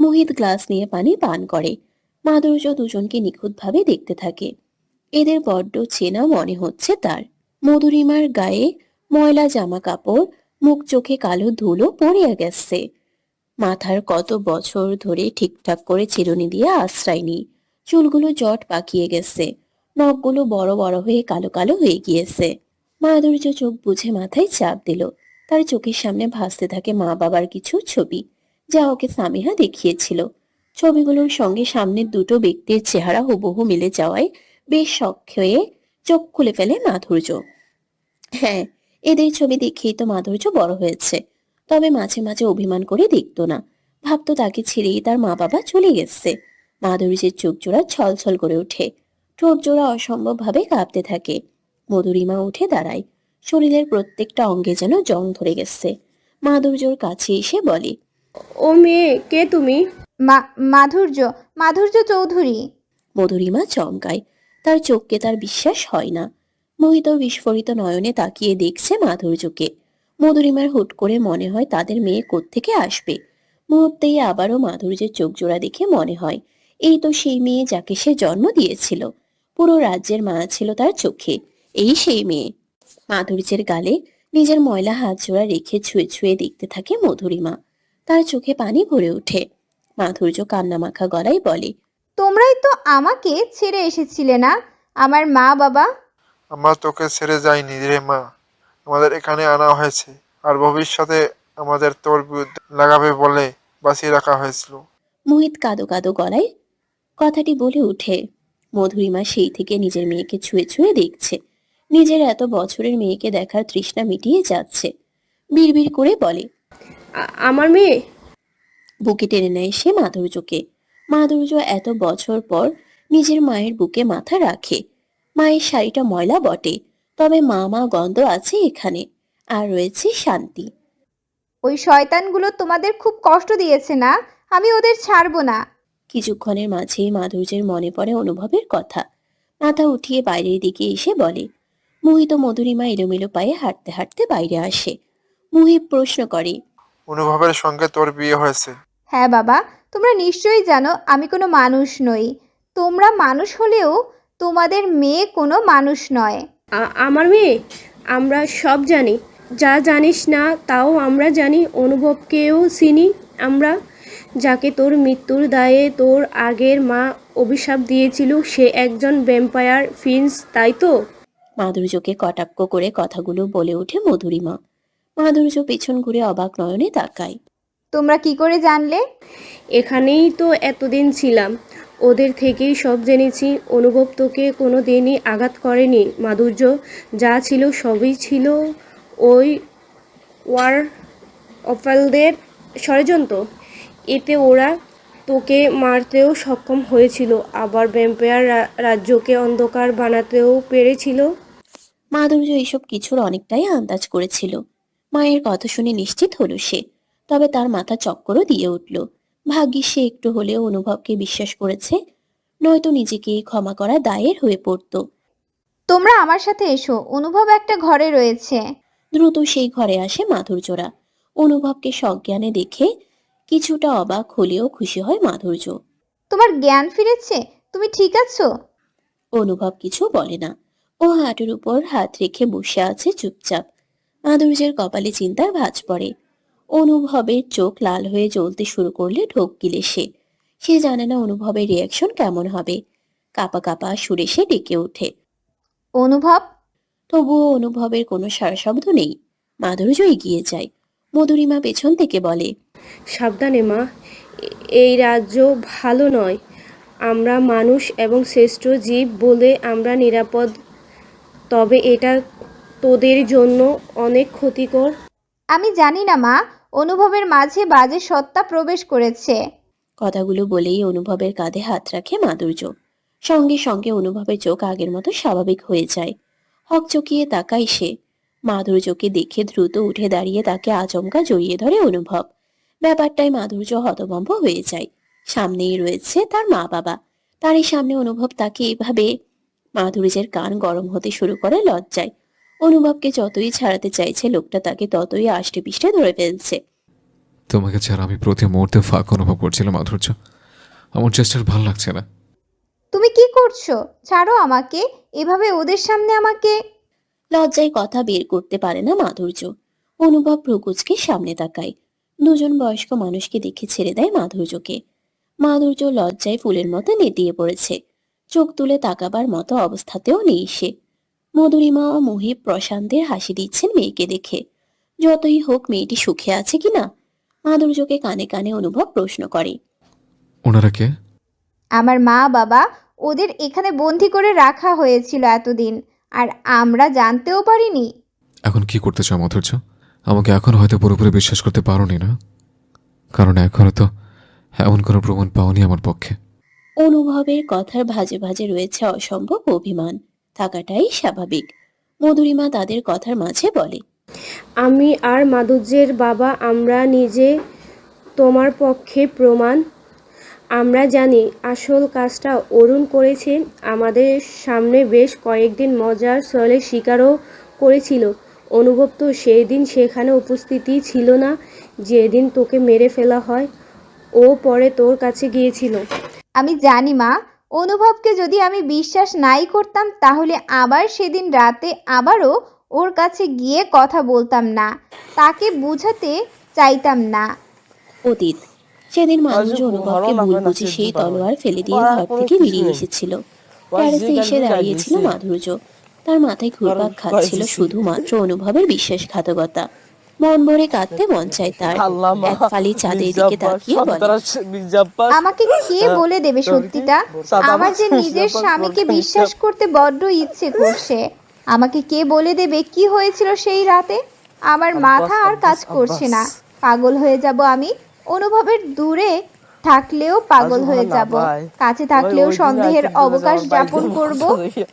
মোহিত glass নিয়ে পানি পান করে। মাধুর্য দুজনকে নিখুঁতভাবে দেখতে থাকে। এদের বড্ড চেনা মনে হচ্ছে তার। মধুরিমার গায়ে ময়লা জামা কাপড়, মুখ চোখে কালো ধুলো পড়িয়া গেছে। মাথার কত বছর ধরে ঠিকঠাক করে চিরুনি দিয়ে আশ্রয়নি। চুলগুলো জট পাকিয়ে গেছে। নখগুলো বড় বড় হয়ে কালো কালো হয়ে গিয়েছে। মাধুর্য চোখ বুজে মাথায় চাপ দিল। তার চোখের সামনে ভাসতে থাকে মা বাবার কিছু ছবি, যা ওকে সামিহা দেখিয়েছিল। ছবিগুলোর সঙ্গে সামনের দুটো ব্যক্তির চেহারা হুবহু মিলে যাওয়ায় বেশ শখ হয়ে চোখ খুলে ফেলে মাধুর্য। হ্যাঁ, এদের ছবি দেখেই তো মাধুর্য বড় হয়েছে। তবে মাঝে মাঝে অভিমান করে দেখতো না। ভাবতো তাকে ছেড়েই তার মা বাবা চলে গেছে। মাধুর্যের চোখ জোড়া ছলছল করে ওঠে। ঠোঁট জোড়া অসম্ভব ভাবে কাঁপতে থাকে। মধুরিমা উঠে দাঁড়ায়। শরীরের প্রত্যেকটা অঙ্গে যেন জং ধরে গেছে। মাধুর্যর কাছে এসে বলে, ও মেয়ে, কে তুমি? মাধুর্য, মাধুর্য চৌধুরী। মধুরিমা চমকায়। তার চোখকে তার বিশ্বাস হয় না। মোহিত বিস্ফোরিত নয়নে তাকিয়ে দেখছে মাধুর্যকে। মধুরিমার হুট করে মনে হয় তাদের মেয়ে কোত্থেকে আসবে। মুহূর্তেই আবারও মাধুর্যের চোখ জোড়া দেখে মনে হয় এই তো সেই মেয়ে যাকে সে জন্ম দিয়েছিল। পুরো রাজ্যের মায়া ছিল তার চোখে। এই সেই মেয়ে। মাধুর্যের গালে নিজের ময়লা হাত জোড়া রেখে ছুঁয়ে ছুঁয়ে দেখতে থাকে মধুরিমা। তার চোখে পানি ভরে ওঠে। মাধুর্য কান্নামাখা গলায় বলে, তোমরাই তো আমাকে ছেড়ে এসেছিলে না, আমার মা বাবা। আমরা তোকে ছেড়ে যাইনি রে মা, আমাদের এখানে আনা হয়েছে, আর ভবিষ্যতে আমাদের তোর বিরুদ্ধে লাগাবে বলে বাঁচিয়ে রাখা হয়েছিল। মোহিত কাঁদো কাঁদো গলায় কথাটি বলে উঠে। মধুরিমা সেই থেকে নিজের মেয়েকে ছুঁয়ে ছুঁয়ে দেখছে। নিজের এত বছরের মেয়েকে দেখার তৃষ্ণা মিটিয়ে যাচ্ছে। বিড়বিড় করে বলে, আমার মেয়ে? বুকে টেনে নেয় সে মাধুর্যকে। মাধুর্য এত বছর পর নিজের মায়ের বুকে মাথা রাখে। মায়ের শাড়িটা ময়লা বটে, তবে মা মা গন্ধ আছে এখানে। আর রয়েছে শান্তি। ওই শয়তানগুলো তোমাদের খুব কষ্ট দিয়েছে না, আমি ওদের ছাড়বো না। কিছুক্ষণের মাঝেই মাধুর্যের মনে পড়ে অনুভবের কথা। মাথা উঠিয়ে বাইরের দিকে এসে বলে। মোহিত মধুরিমা এলোমেলো পায়ে হাঁটতে হাঁটতে বাইরে আসে। মুহিব প্রশ্ন করে, অনুভবের সঙ্গে তোর বিয়ে হয়েছে? হ্যাঁ বাবা, তোমরা নিশ্চয়ই জানো আমি কোনো মানুষ নই। তোমরা মানুষ হলেও তোমাদের মেয়ে কোনো মানুষ নয়। আমার মেয়ে? আমরা সব জানি। যা জানিস না তাও আমরা জানি। অনুভবকেও চিনি আমরা। যাকে তোর মৃত্যুর দায়ে তোর আগের মা অভিশাপ দিয়েছিল, সে একজন ভ্যাম্পায়ার প্রিন্স, তাই তো? মাধুর্যকে কটাক্ষ করে কথাগুলো বলে ওঠে মধুরিমা। মাধুর্য পেছন ঘুরে অবাক নয়নে তাকায়। তোমরা কি করে জানলে? এখানেই তো এতদিন ছিলাম, ওদের থেকেই সব জেনেছি। অনুভব তোকে কোনো দিনই আঘাত করেনি মাধুর্য। যা ছিল সবই ছিল ওই ওয়ার অফেলদের ষড়যন্ত্র। এতে ওরা তোকে মারতেও সক্ষম হয়েছিল, আবার ভ্যাম্পায়ার রাজ্যকে অন্ধকার বানাতেও পেরেছিল। মাধুর্য এসব কিছুর অনেকটাই আন্দাজ করেছিল। মায়ের কথা শুনে নিশ্চিত হলো সে। তবে তার মাথা চক্করও দিয়ে উঠল। ভাগ্যিস সে একটু হলেও অনুভবকে বিশ্বাস করেছে। নয়তো নিজেকেই ক্ষমা করা দায়ের হয়ে পড়ত। তোমরা আমার সাথে এসো, অনুভব একটা ঘরে রয়েছে। দ্রুত সেই ঘরে আসে মাধুর্যরা। অনুভবকে সজ্ঞানে দেখে কিছুটা অবাক হলেও খুশি হয় মাধুর্য। তোমার জ্ঞান ফিরেছে? তুমি ঠিক আছো? অনুভব কিছু বলে না। ও হাঁটুর উপর হাত রেখে বসে আছে চুপচাপ। মাধুর্যের কপালে চিন্তার ভাঁজ পড়ে। অনুভবের চোখ লাল হয়ে জ্বলতে শুরু করলে ঢোক গিলে সে। সে জানে না অনুভবের রিয়াকশন কেমন হবে। কাপা কাপা সুরে সে ডেকে ওঠে। অনুভব। তবুও অনুভবের কোনো সাড়াশব্দ নেই। মাধুর্য এগিয়ে যায়। মধুরিমা পেছন থেকে বলে, সাবধানে মা, এই রাজ্য ভালো নয়। আমরা মানুষ এবং শ্রেষ্ঠ জীব বলে আমরা নিরাপদ, তবে এটা তোদের জন্য অনেক ক্ষতিকর। আমি জানি না মা, অনুভবের মাঝে বাজে সত্তা প্রবেশ করেছে। কথাগুলো বলেই অনুভবের কাঁধে হাত রাখে মাধুর্য। সঙ্গে সঙ্গে অনুভবের চোখ আগের মতো স্বাভাবিক হয়ে যায়। হকচকিয়ে তাকায় সে। মাধুর্যকে দেখে দ্রুত উঠে দাঁড়িয়ে তাকে আচমকা জড়িয়ে ধরে অনুভব। ব্যাপারটায় মাধুর্য হতভম্ব হয়ে যায়। সামনেই রয়েছে তার মা বাবা। তারই সামনে অনুভব তাকে এভাবে। মাধুর্যের কান গরম হতে শুরু করে লজ্জায়। অনুভবকে যতই ছাড়াতে চাইছে লোকটা তাকে ততই আষ্টে পিষ্টে ধরে ফেলছে। তোমাকে ছাড়া আমি প্রতি মুহূর্তে ফাঁক অনুভব করছিলাম মাধুর্য। আমার চেষ্টা আর ভাল লাগছে না। তুমি কি করছো? ছাড়ো আমাকে। এভাবে ওদের সামনে আমাকে। লজ্জায় কথা বের করতে পারে না মাধুর্য। অনুভব ভ্রুকুচকে সামনে তাকায়। দুজন বয়স্ক মানুষকে দেখে ছেড়ে দেয় মাধুর্যকে। মাধুর্য লজ্জায় ফুলের মতো নেতিয়ে পড়েছে। চোখ তুলে তাকাবার মতো অবস্থাতেও নেই সে। মধুরিমা ও মুহিব প্রশান্তের হাসি দিচ্ছেন মেয়েকে দেখে। যতই হোক মেয়েটি সুখে আছে কিনা মাধুর্যকে কানে কানে অনুভব প্রশ্ন করে। ওনারা কে? আমার মা বাবা। ওদের এখানে বন্দি করে রাখা হয়েছিল এতদিন, আর আমরা জানতেও পারিনি। এখন কি করতে চাও মাধুর্য? আমাকে এখন হয়তো পুরোপুরি বিশ্বাস করতে পারোনি না, কারণ এখনো তো এমন কোনো প্রমাণ পাওনি আমার পক্ষে। অনুভবের কথার ভাঁজে ভাঁজে রয়েছে অসম্ভব অভিমান। থাকাটাই স্বাভাবিক। মধুরিমা তাদের কথার মাঝে বলে, আমি আর মাধুর্যের বাবা আমরা নিজে তোমার পক্ষে প্রমাণ। আমরা জানি আসল কাজটা অরুণ করেছে। আমাদের সামনে বেশ কয়েকদিন মজার ছলের শিকারও করেছিল। অনুভব তো সেই দিন সেখানে উপস্থিতি ছিল না যেদিন তোকে মেরে ফেলা হয়। ও পরে তোর কাছে গিয়েছিল। আমি জানি মা। অনুভবকে যদি আমি বিশ্বাস নাই করতাম তাহলে আবার সেদিন রাতে আবারও ওর কাছে গিয়ে কথা বলতাম না, তাকে বুঝাতে চাইতাম না। অতীত সেদিন মানুষ অনুভবকে ভুল বুঝে সেই তলোয়ার ফেলে দিয়ে ঘর থেকে বেরিয়ে এসেছিল। প্যারিসে এসে দাঁড়িয়েছিল মাধুর্য। তার মাথায় ঘুরপাক খাচ্ছিল শুধুমাত্র অনুভবের বিশ্বাসঘাতকতা। মন ভরে কাঁদতে মন চায় তার। এক ফালি চাঁদের দিকে তাকিয়ে বলে, আমাকে কে বলে দেবে সত্যিটা? আমার যে নিজের স্বামীকে বিশ্বাস করতে বড্ড ইচ্ছে করছে। আমাকে কে বলে দেবে কি হয়েছিল সেই রাতে? আমার মাথা আর কাজ করছে না। পাগল হয়ে যাব আমি। অনুভবের দূরে থাকলেও পাগল হয়ে যাব, কাছে থাকলেও সন্দেহের অবকাশ যাপন করব।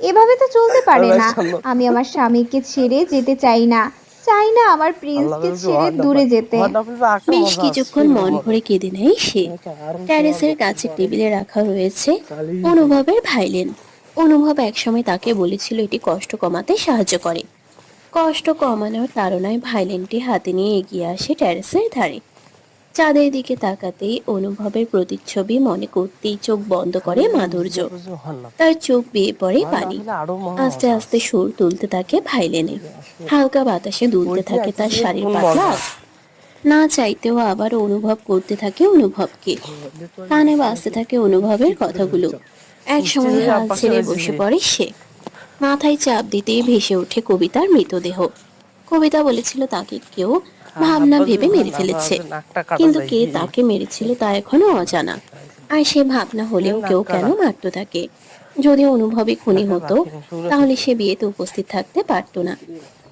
এভাবে তো চলতে পারে না। আমি আমার স্বামীকে ছেড়ে যেতে চাই না, চাই না আমার প্রিন্সকে ছেড়ে দূরে যেতে। বেশ কিছুক্ষণ মন ভরে কেঁদে নেয় সে। ট্যারেসের কাছে টেবিলে রাখা রয়েছে অনুভবের ভাইলেন। অনুভব একসময় তাকে বলেছিল এটি কষ্ট কমাতে সাহায্য করে। কষ্ট কমানোর তাড়নায় ভাইলেনটি হাতে নিয়ে এগিয়ে আসে ট্যারেসের ধারে। চাঁদের দিকে তাকাতেই অনুভবের প্রতিচ্ছবি মনে করতেই চোখ বন্ধ করে মাধুর্য। তার চোখ বেয়ে পড়ে পানি। আস্তে আস্তে সুর তুলতে থাকে ভাইলেনে। হালকা বাতাসে দুলতে থাকে তার শাড়ির পাতলা আঁচ। না চাইতেও আবার অনুভব করতে থাকে অনুভবকে। কানে বাজতে থাকে অনুভবের কথাগুলো। একসময় হাল ছেড়ে বসে পড়ে সে। মাথায় চাপ দিতেই ভেসে ওঠে কবিতার মৃতদেহ। কবিতা বলেছিল তাকে কেউ ভাবনা ভেবে মেরে ফেলেছে, কিন্তু কে তাকে মেরেছিল তা এখনো অজানা। আর সে ভাবনা হলেও কেউ কেন মারত তাকে? যদি অনুভবে খুনি হতো তাহলে সে বিয়েতে উপস্থিত থাকতে পারতো না।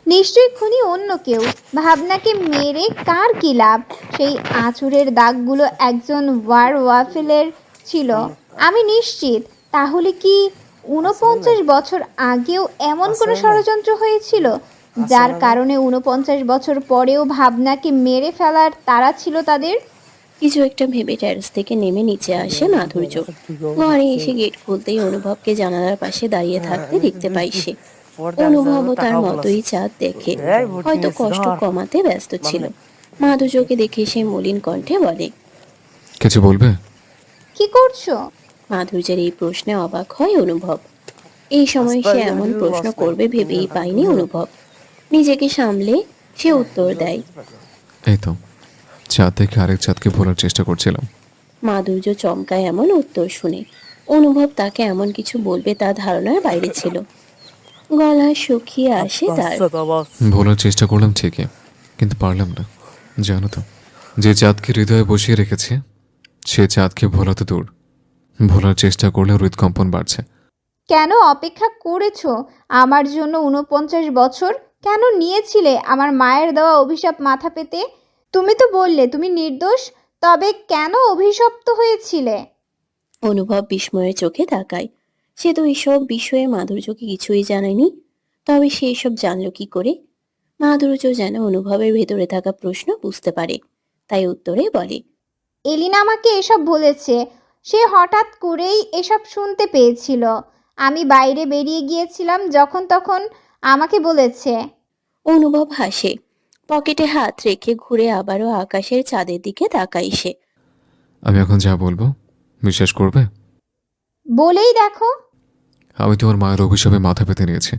নিশ্চয়ই খুনি অন্য কেউ। ভাবনাকে মেরে কার কি লাভ? সেই আঁচড়ের দাগগুলো একজন ওয়াফেলের ছিল, আমি নিশ্চিত। তাহলে কি ৪৯ বছর আগেও এমন কোনো ষড়যন্ত্র হয়েছিল যার কারণে ৪৯ বছর পরেও ভাবনাকে মেরে ফেলার তাড়া ছিল তাদের? কিছু একটা ভেবে ট্যারেস থেকে নেমে নিচে আসে মাধুর্য। ঘরে এসে গেট খুলতেই অনুভবকে জানালার পাশে দাঁড়িয়ে থাকতে দেখতে পাই সে। অনুভবও তার মতোই চাঁদ দেখে, হয়তো কষ্ট কমাতে ব্যস্ত ছিল। মাধুর্যকে দেখে সে মলিন কণ্ঠে বলে, কিছু বলবে? কি করছো? মাধুর্যের এই প্রশ্নে অবাক হয় অনুভব। এই সময় সে এমন প্রশ্ন করবে ভেবেই পায়নি অনুভব। নিজেকে সামলে সে উত্তর দেয়, এই তো চাঁদ থেকে আরেক চাঁদকে ভোলার চেষ্টা করছিলাম। মাধুর্য চমকায় এমন উত্তর শুনে। অনুভব তাকে এমন কিছু বলবে তা ধারণার বাইরে ছিল। গলা শুকিয়ে আসে তার। ভোলার চেষ্টা করলাম ঠিকই, কিন্তু পারলাম না। জানো তো, যে চাঁদকে হৃদয়ে বসিয়ে রেখেছে সে চাঁদকে ভোলা তো দূর, ভোলার চেষ্টা করলে হৃদকম্পন বাড়ছে। কেন অপেক্ষা করেছো আমার জন্য ৪৯ বছর? কেন নিয়েছিলে আমার মায়ের দেওয়া অভিশাপ মাথা পেতে? তুমি তো বললে তুমি নির্দোষ, তবে কেন অভিশপ্ত হয়েছিলে? অনুভব বিস্ময়ের চোখে তাকায়। সে তো এসব বিষয়ে মাধুর্যকে কিছুই জানায়নি। তবে সে এসব জানলো কি করে? মাধুর্য যেন অনুভবের ভেতরে থাকা প্রশ্ন বুঝতে পারে, তাই উত্তরে বলে, এলিনা আমাকে এসব বলেছে। সে হঠাৎ করেই এসব শুনতে পেয়েছিল। আমি বাইরে বেরিয়ে গিয়েছিলাম যখন তখন আমাকে বলেছে। অনুভব হাসে। পকেটে হাত রেখে ঘুরে আবারও আকাশের চাঁদের দিকে তাকাই সে। আমি এখন যা বলবো বিশ্বাস করবে? বলেই দেখো। আমি তোমার মায়ের অভিশাপে মাথা পেতে নিয়েছি।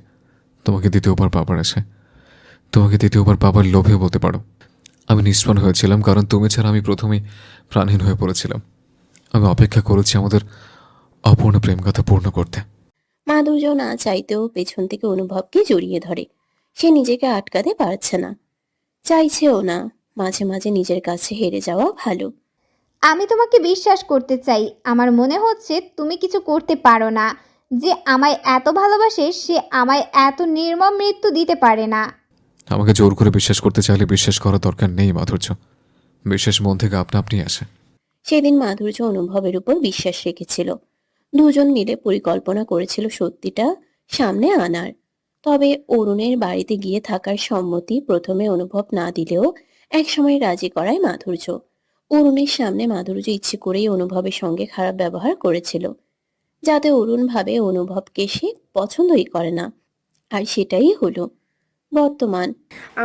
তোমাকে দ্বিতীয়বার পাবার আছে, তোমাকে দ্বিতীয়বার পাবার লোভে বলতে পারো। আমি নিষ্প্রাণ হয়েছিলাম কারণ তুমি ছাড়া আমি প্রথমেই প্রাণহীন হয়ে পড়েছিলাম। আমি অপেক্ষা করেছি আমাদের অপূর্ণ প্রেমগাথা পূর্ণ করতে। মাধুর্য না চাইতেও পেছন থেকে অনুভবকে জড়িয়ে ধরে। সে নিজেকে আটকাতে পারছে না, চাইছেও না। মাঝে মাঝে নিজের কাছে হেরে যাওয়া ভালো। আমি তোমাকে বিশ্বাস করতে চাই। আমার মনে হচ্ছে তুমি কিছু করতে পারো না। যে আমায় এত ভালোবাসে সে আমায় এত নির্মম মৃত্যু দিতে পারে না। আমাকে জোর করে বিশ্বাস করতে চাইলে বিশ্বাস করার দরকার নেই মাধুর্য। বিশ্বাস মন থেকে আপনা আপনি আসে। সেদিন মাধুর্য অনুভবের উপর বিশ্বাস রেখেছিল। দুজন মিলে পরিকল্পনা করেছিল সত্যিটা সামনে আনার। তবে অরুণের বাড়িতে গিয়ে থাকার সম্মতি প্রথমে অনুভব না দিলেও একসময় রাজি করায় মাধুর্য। অরুণের সামনে মাধুর্য ইচ্ছে করেই অনুভবের সঙ্গে খারাপ ব্যবহার করেছিল, যাতে অরুণ ভাবে অনুভবকে সে পছন্দই করে না। আর সেটাই হলো বর্তমান।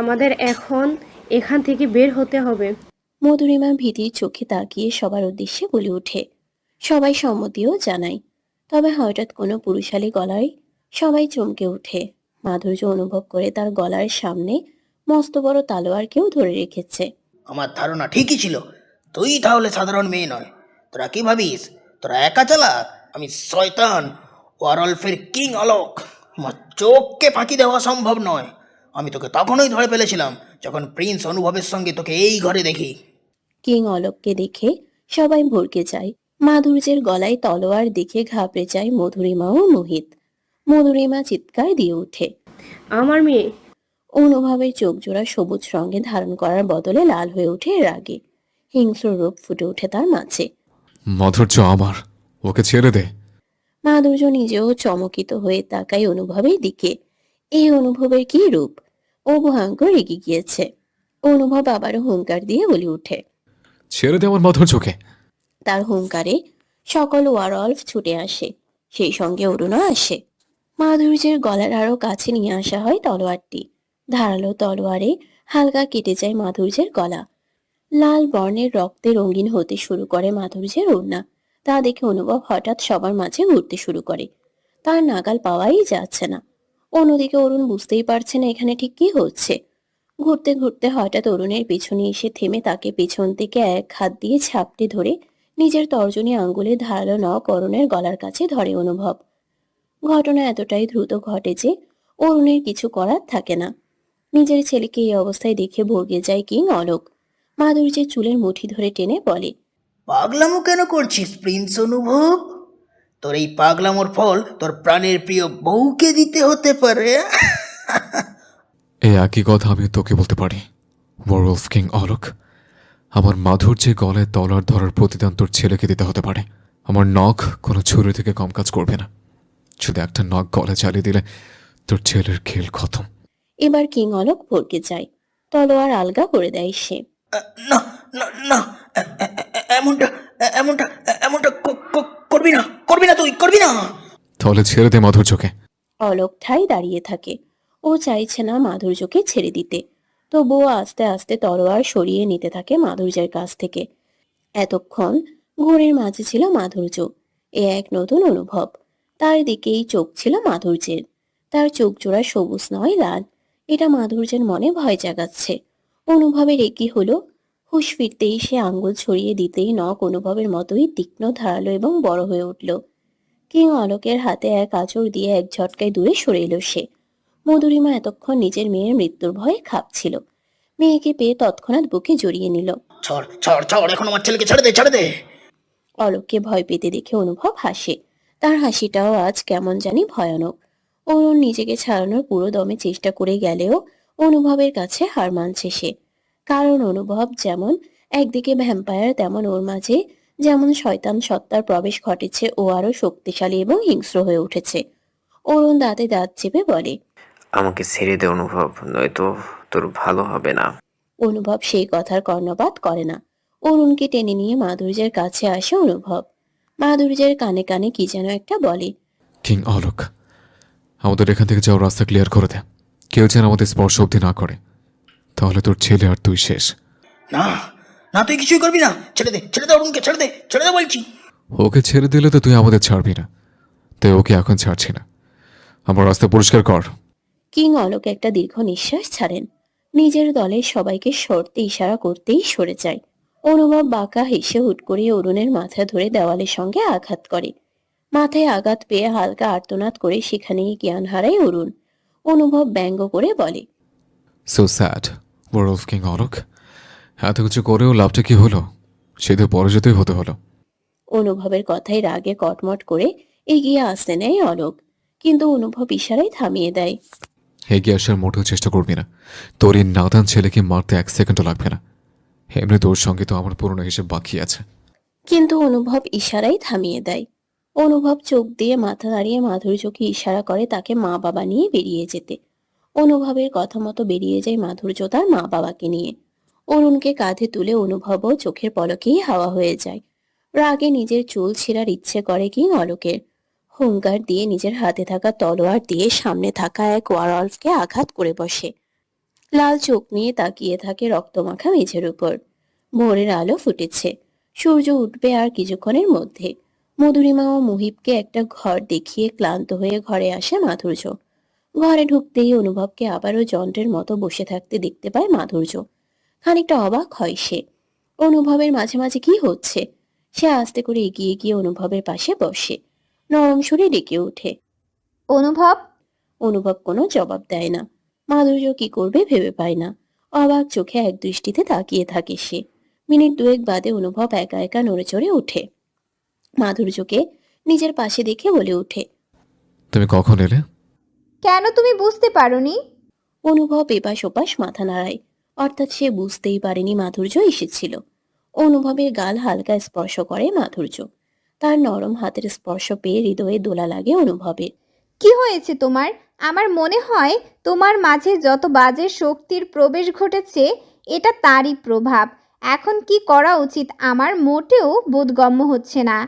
আমাদের এখন এখান থেকে বের হতে হবে। মধুরিমা ভীতির চোখে তাকিয়ে সবার উদ্দেশ্যে বলে ওঠে। সবাই সম্মতিও জানায়। তবে হঠাৎ কোনো পুরুষালী গলায় সবাই চমকে ওঠে। মাধুর্য অনুভব করে তার গলার সামনে মস্ত বড় তালোয়ার কেউ ধরে রেখেছে। আমার ধারণা ঠিকই ছিল, তুই তাহলে সাধারণ মেয়ে নয়। তোরা কি ভাবিস তোরা একা চালাক? আমি শয়তান, ওয়ারলফের কিং অলোক। আমার চোখকে ফাঁকি দেওয়া সম্ভব নয়। আমি তোকে তখনই ধরে ফেলেছিলাম যখন প্রিন্স অনুভবের সঙ্গে তোকে এই ঘরে দেখি। কিং অলোককে দেখে সবাই ভড়কে যায়। মাধুর্যের গলায় তলোয়ার দেখে ঘাবড়ে যায় মধুরিমা ও মোহিত। মধুরিমা চিৎকার দিয়ে ওঠে। আমার মেয়ে। অনুভবের চোখ জোড়া সবুজ রঙে ধারণ করার বদলে লাল হয়ে ওঠে রাগে। হিংস্র রূপ ফুটে ওঠে তার মাঝে। মাধুর্য আমার, ওকে ছেড়ে দে। মাধুর্য নিজেও চমকিত হয়ে তাকায় অনুভবের দিকে। এই অনুভবের কি রূপ! ও ভয়ঙ্কর রেগে গিয়েছে। অনুভব আবারও হুঙ্কার দিয়ে বলে ওঠে। ছেড়ে দে আমার মাধুর্যকে। তার হুঙ্কারে সকল ওয়ারলফ ছুটে আসে, সেই সঙ্গে অরুণও আসে। মাধুর্যের গলার আরো কাছে নিয়ে আসা হয় তলোয়ারটি। ধারালো তলোয়ারে হালকা কেটে যায় মাধুর্যের গলা। লাল বর্ণের রক্তে রঙিন হতে শুরু করে মাধুর্যের ওড়না। তা দেখে অনুভব হঠাৎ সবার মাঝে ঘুরতে শুরু করে। তার নাগাল পাওয়াই যাচ্ছে না। অন্যদিকে অরুণ বুঝতেই পারছে না এখানে ঠিক কি হচ্ছে। ঘুরতে ঘুরতে হঠাৎ অরুণের পিছনে এসে থেমে তাকে পিছন থেকে এক হাত দিয়ে ঝাপটে ধরে নিজের তর্জনী আঙ্গুলে ধারালো নখ অরুণের গলার কাছে ধরে অনুভব। ঘটনা এতটাই দ্রুত ঘটে যে অরুণের কিছু করার থাকে না। নিজের ছেলেকে এই অবস্থায় দেখে ভরকে যায় কিং অলোক। মাধুর্যের চুলের মুঠি ধরে টেনে বলে। পাগলামো কেন করছিস প্রিন্স অনুভব? তোর এই পাগলামোর ফল তোর প্রাণের প্রিয় বউকে দিতে হতে পারে। এই একই কথা আমি তোকে বলতে পারি ওয়ারউলফ কিং অলোক। আমার মাধুর্যের গলায় তলোয়ার ধরার প্রতিদান তোর ছেলেকে দিতে হতে পারে। আমার নখ কোনো ছুরি থেকে কম কাজ করবে না। শুধু একটা নখ গলায় চালিয়ে দিলে তোর ছেলের খেল খতম। এবার কিং অলোক ভরকে যায়। তলোয়ার আলগা করে দেয় সে। না না না, এমনটা এমনটা এমনটা করবি না, করবি না, তুই করবি না। তাহলে ছেড়ে দে মাধুর্যকে। অলোক ঠাই দাঁড়িয়ে থাকে। ও চাইছে না মাধুর্যকে ছেড়ে দিতে, তবুও আস্তে আস্তে তলোয়ার সরিয়ে নিতে থাকে মাধুর্যের কাছ থেকে। এতক্ষণ ঘোরের মাঝে ছিল মাধুর্য। এ এক নতুন অনুভব। তার দিকেই চোখ ছিল মাধুর্যের। তার চোখ জোড়া সবুজ নয় লাল। এটা মাধুর্যের মনে ভয় জাগাচ্ছে। অনুভবের একই হলো। হুঁশ ফিরতেই সে আঙ্গুল ছড়িয়ে দিতেই নখ অনুভবের মতোই তীক্ষ্ণ ধারালো এবং বড় হয়ে উঠল। কিং অলোকের হাতে এক আঁচড় দিয়ে এক ঝটকায় দূরে সরে এলো সে। মধুরিমা এতক্ষণ নিজের মেয়ের মৃত্যুর ভয়ে খাপছিল। মেয়েকে পেয়ে তৎক্ষণাৎ বুকে জড়িয়ে নিল। ছাড় ছাড় ছাড়, এখন আমার ছেলেকে ছেড়ে দে, ছেড়ে দে। অলোককে ভয় পেতে দেখে অনুভব হাসে। তার হাসিটাও আজ কেমন জানি ভয়ানক। অরুণ নিজেকে ছাড়ানোর পুরো দমে চেষ্টা করে গেলেও অনুভবের কাছে হার মানছে সে। কারণ অনুভব যেমন একদিকে ভ্যাম্পায়ার, তেমন ওর মাঝে যেমন শয়তান সত্তার প্রবেশ ঘটেছে, ও আরো শক্তিশালী এবং হিংস্র হয়ে উঠেছে। অরুণ দাঁতে দাঁত চেপে বলে। আমাকে ছেড়ে দে অনুভব, নয়তো তোর ভালো হবে না। অনুভব সেই কথার কর্ণপাত করে না। অরুণকে টেনে নিয়ে মাধুর্যের কাছে আসে অনুভব। মাধুর্যের কানে কানে কি যেন একটা বলে। কিং অলোক, আমাদের এখান থেকে যাওয়ার রাস্তা ক্লিয়ার করে দে। কেউ যেন আমাদের স্পর্শ অবধি না করে। তাহলে তোর ছেলে আর তুই শেষ। না না, তুই কিছুই করবি না। ছেড়ে দে, ছেড়ে দে অরুণকে, ছেড়ে দে, ছেড়ে দে বলছি। ওকে ছেড়ে দিলে তো তুই আমাদের ছাড়বি না, তাই ওকে এখন ছাড়ছি না। আমার রাস্তা পরিষ্কার কর। কিং অলোক একটা দীর্ঘ নিঃশ্বাস ছাড়েন। নিজের দলের সবাইকে সরতে ইশারা করতেই সরে যায়। অনুভব বাঁকা হেসে হুট করে অরুণের মাথা ধরে দেওয়ালের সঙ্গে আঘাত করে। মাথায় আঘাত পেয়ে হালকা আর্তনাদ করে সেখানেই জ্ঞান হারায় অরুণ। অনুভব ব্যঙ্গ করে বলে, so sad world of king Alok. এত কিছু করেও লাভটা কি হলো? সেটা পরাজিতই হতে হলো। অনুভবের কথায় রাগে কটমট করে এগিয়ে আসতে নেয় অলোক, কিন্তু অনুভব ইশারায় থামিয়ে দেয়। এগিয়ে আসার মোটেও চেষ্টা করবি না। তোর এই নাদান ছেলেকে মারতে 1 সেকেন্ডও লাগবে না। এমনি তোর সঙ্গে তো আমার পুরনো হিসেব বাকি আছে। কিন্তু অনুভব ইশারায় থামিয়ে দেয়। অনুভব চোখ দিয়ে মাথা নাড়িয়ে মাধুর্যকে ইশারা করে তাকে মা বাবা নিয়ে বেরিয়ে যেতে। অনুভবের কথা মতো বেরিয়ে যায় মাধুর্য তার মা বাবাকে নিয়ে। অরুণকে কাঁধে তুলে অনুভবও চোখের পলকেই হাওয়া হয়ে যায়। রাগে নিজের চুল ছেঁড়ার ইচ্ছে করে কিং অলোকের। হুঙ্কার দিয়ে নিজের হাতে থাকা তলোয়ার দিয়ে সামনে থাকা এক ওয়ারলফকে আঘাত করে বসে। লাল চোখ নিয়ে তাকিয়ে থাকে রক্তমাখা মেঝের উপর। ভোরের আলো ফুটেছে, সূর্য উঠবে আর কিছুক্ষণের মধ্যে। মধুরিমা ও মুহিবকে একটা ঘর দেখিয়ে ক্লান্ত হয়ে ঘরে আসে মাধুর্য। ঘরে ঢুকতেই অনুভবকে আবারও যন্ত্রের মতো বসে থাকতে দেখতে পায় মাধুর্য। খানিকটা অবাক হয় সে। অনুভবের মাঝে মাঝে কি হচ্ছে। সে আস্তে করে এগিয়ে গিয়ে অনুভবের পাশে বসে, নরম সুরে ডেকে ওঠে। অনুভব, অনুভব কোনো জবাব দেয় না। মাধুর্য কি করবে ভেবে পায় না। অবাক চোখে এক দৃষ্টিতে তাকিয়ে থাকে সে। মিনিট দুয়েক বাদে অনুভব একা একা নড়ে চড়ে ওঠে। মাধুর্যকে নিজের পাশে দেখে বলে ওঠে, তুমি কখন এলে? কেন তুমি বুঝতে পারোনি? অনুভব এপাশ ওপাশ মাথা নাড়ায়। অর্থাৎ সে বুঝতেই পারেনি মাধুর্য এসেছিল। অনুভবের গাল হালকা স্পর্শ করে মাধুর্য। তার নরম হাতের স্পর্শ পেয়ে হৃদয়ে দোলা লাগে অনুভবের। কি হয়েছে তোমার? আমার মনে হয় তোমার মাঝে যত বাজে শক্তির প্রবেশ ঘটেছে এটা তারই প্রভাব। এখন কি করা উচিত আমার মোটেও বোধগম্য হচ্ছে না।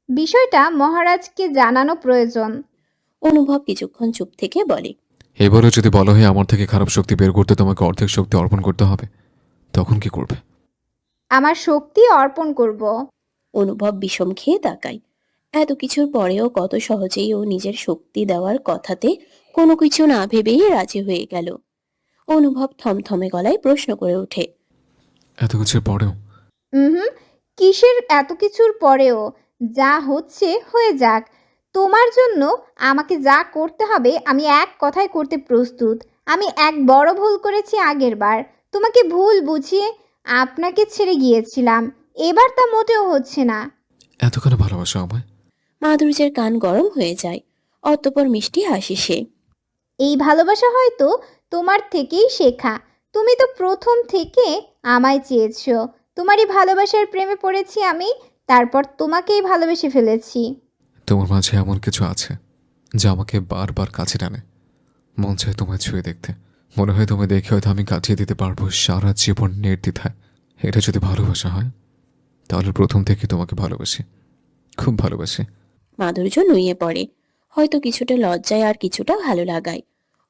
বিষয়টা মহারাজকে জানানো প্রয়োজন। অনুভব কিছুক্ষণ চুপ থেকে বলে, এবারও যদি বলা হয় আমার থেকে খারাপ শক্তি বের করতে তোমাকে অর্ধেক শক্তি অর্পণ করতে হবে, তখন কি করবে? আমার শক্তি অর্পণ করব। অনুভব বিষম খেয়ে তাকায়। এত কিছুর পরেও কত সহজেই ও নিজের শক্তি দেওয়ার কথাতে কোনো কিছু না ভেবেই রাজি হয়ে গেল। অনুভব থমথমে গলায় প্রশ্ন করে ওঠে, এত কিছুর পরেও? হুম, কিসের এত কিছুর পরেও? যা হচ্ছে হয়ে যাক। তোমার জন্য আমাকে যা করতে হবে আমি এক কথায় করতে প্রস্তুত। আমি এক বড় ভুল করেছি আগের বার, তোমাকে ভুল বুঝিয়ে আপনাকে ছেড়ে গিয়েছিলাম। এবার তা মোটেও হচ্ছে না। এতখানি ভালোবাসা আমায়? মাধুর্যের কান গরম হয়ে যায়। অতঃপর মিষ্টি হাসি সে। এই ভালোবাসা হয়তো তোমার থেকেই শেখা। তুমি তো প্রথম থেকে আমায় চেয়েছো। তোমারই ভালোবাসার প্রেমে পড়েছি আমি, তারপর তোমাকেই ভালোবেসে ফেলেছি। তোমার মাঝে এমন কিছু আছে যা আমাকে বারবার কাছে টানে। মন চায় তোমায় ছুঁয়ে দেখতে। মনে হয় তোমায় দেখে হয়তো আমি কাটিয়ে দিতে পারবো সারা জীবন নির্দ্বিধায়। এটা যদি ভালোবাসা হয় তাহলে প্রথম থেকে তোমাকে ভালোবাসি, খুব ভালোবাসি। মাধুর্য নুয়ে পড়ে, হয়তো কিছুটা লজ্জায় আর কিছুটা ভালো লাগায়।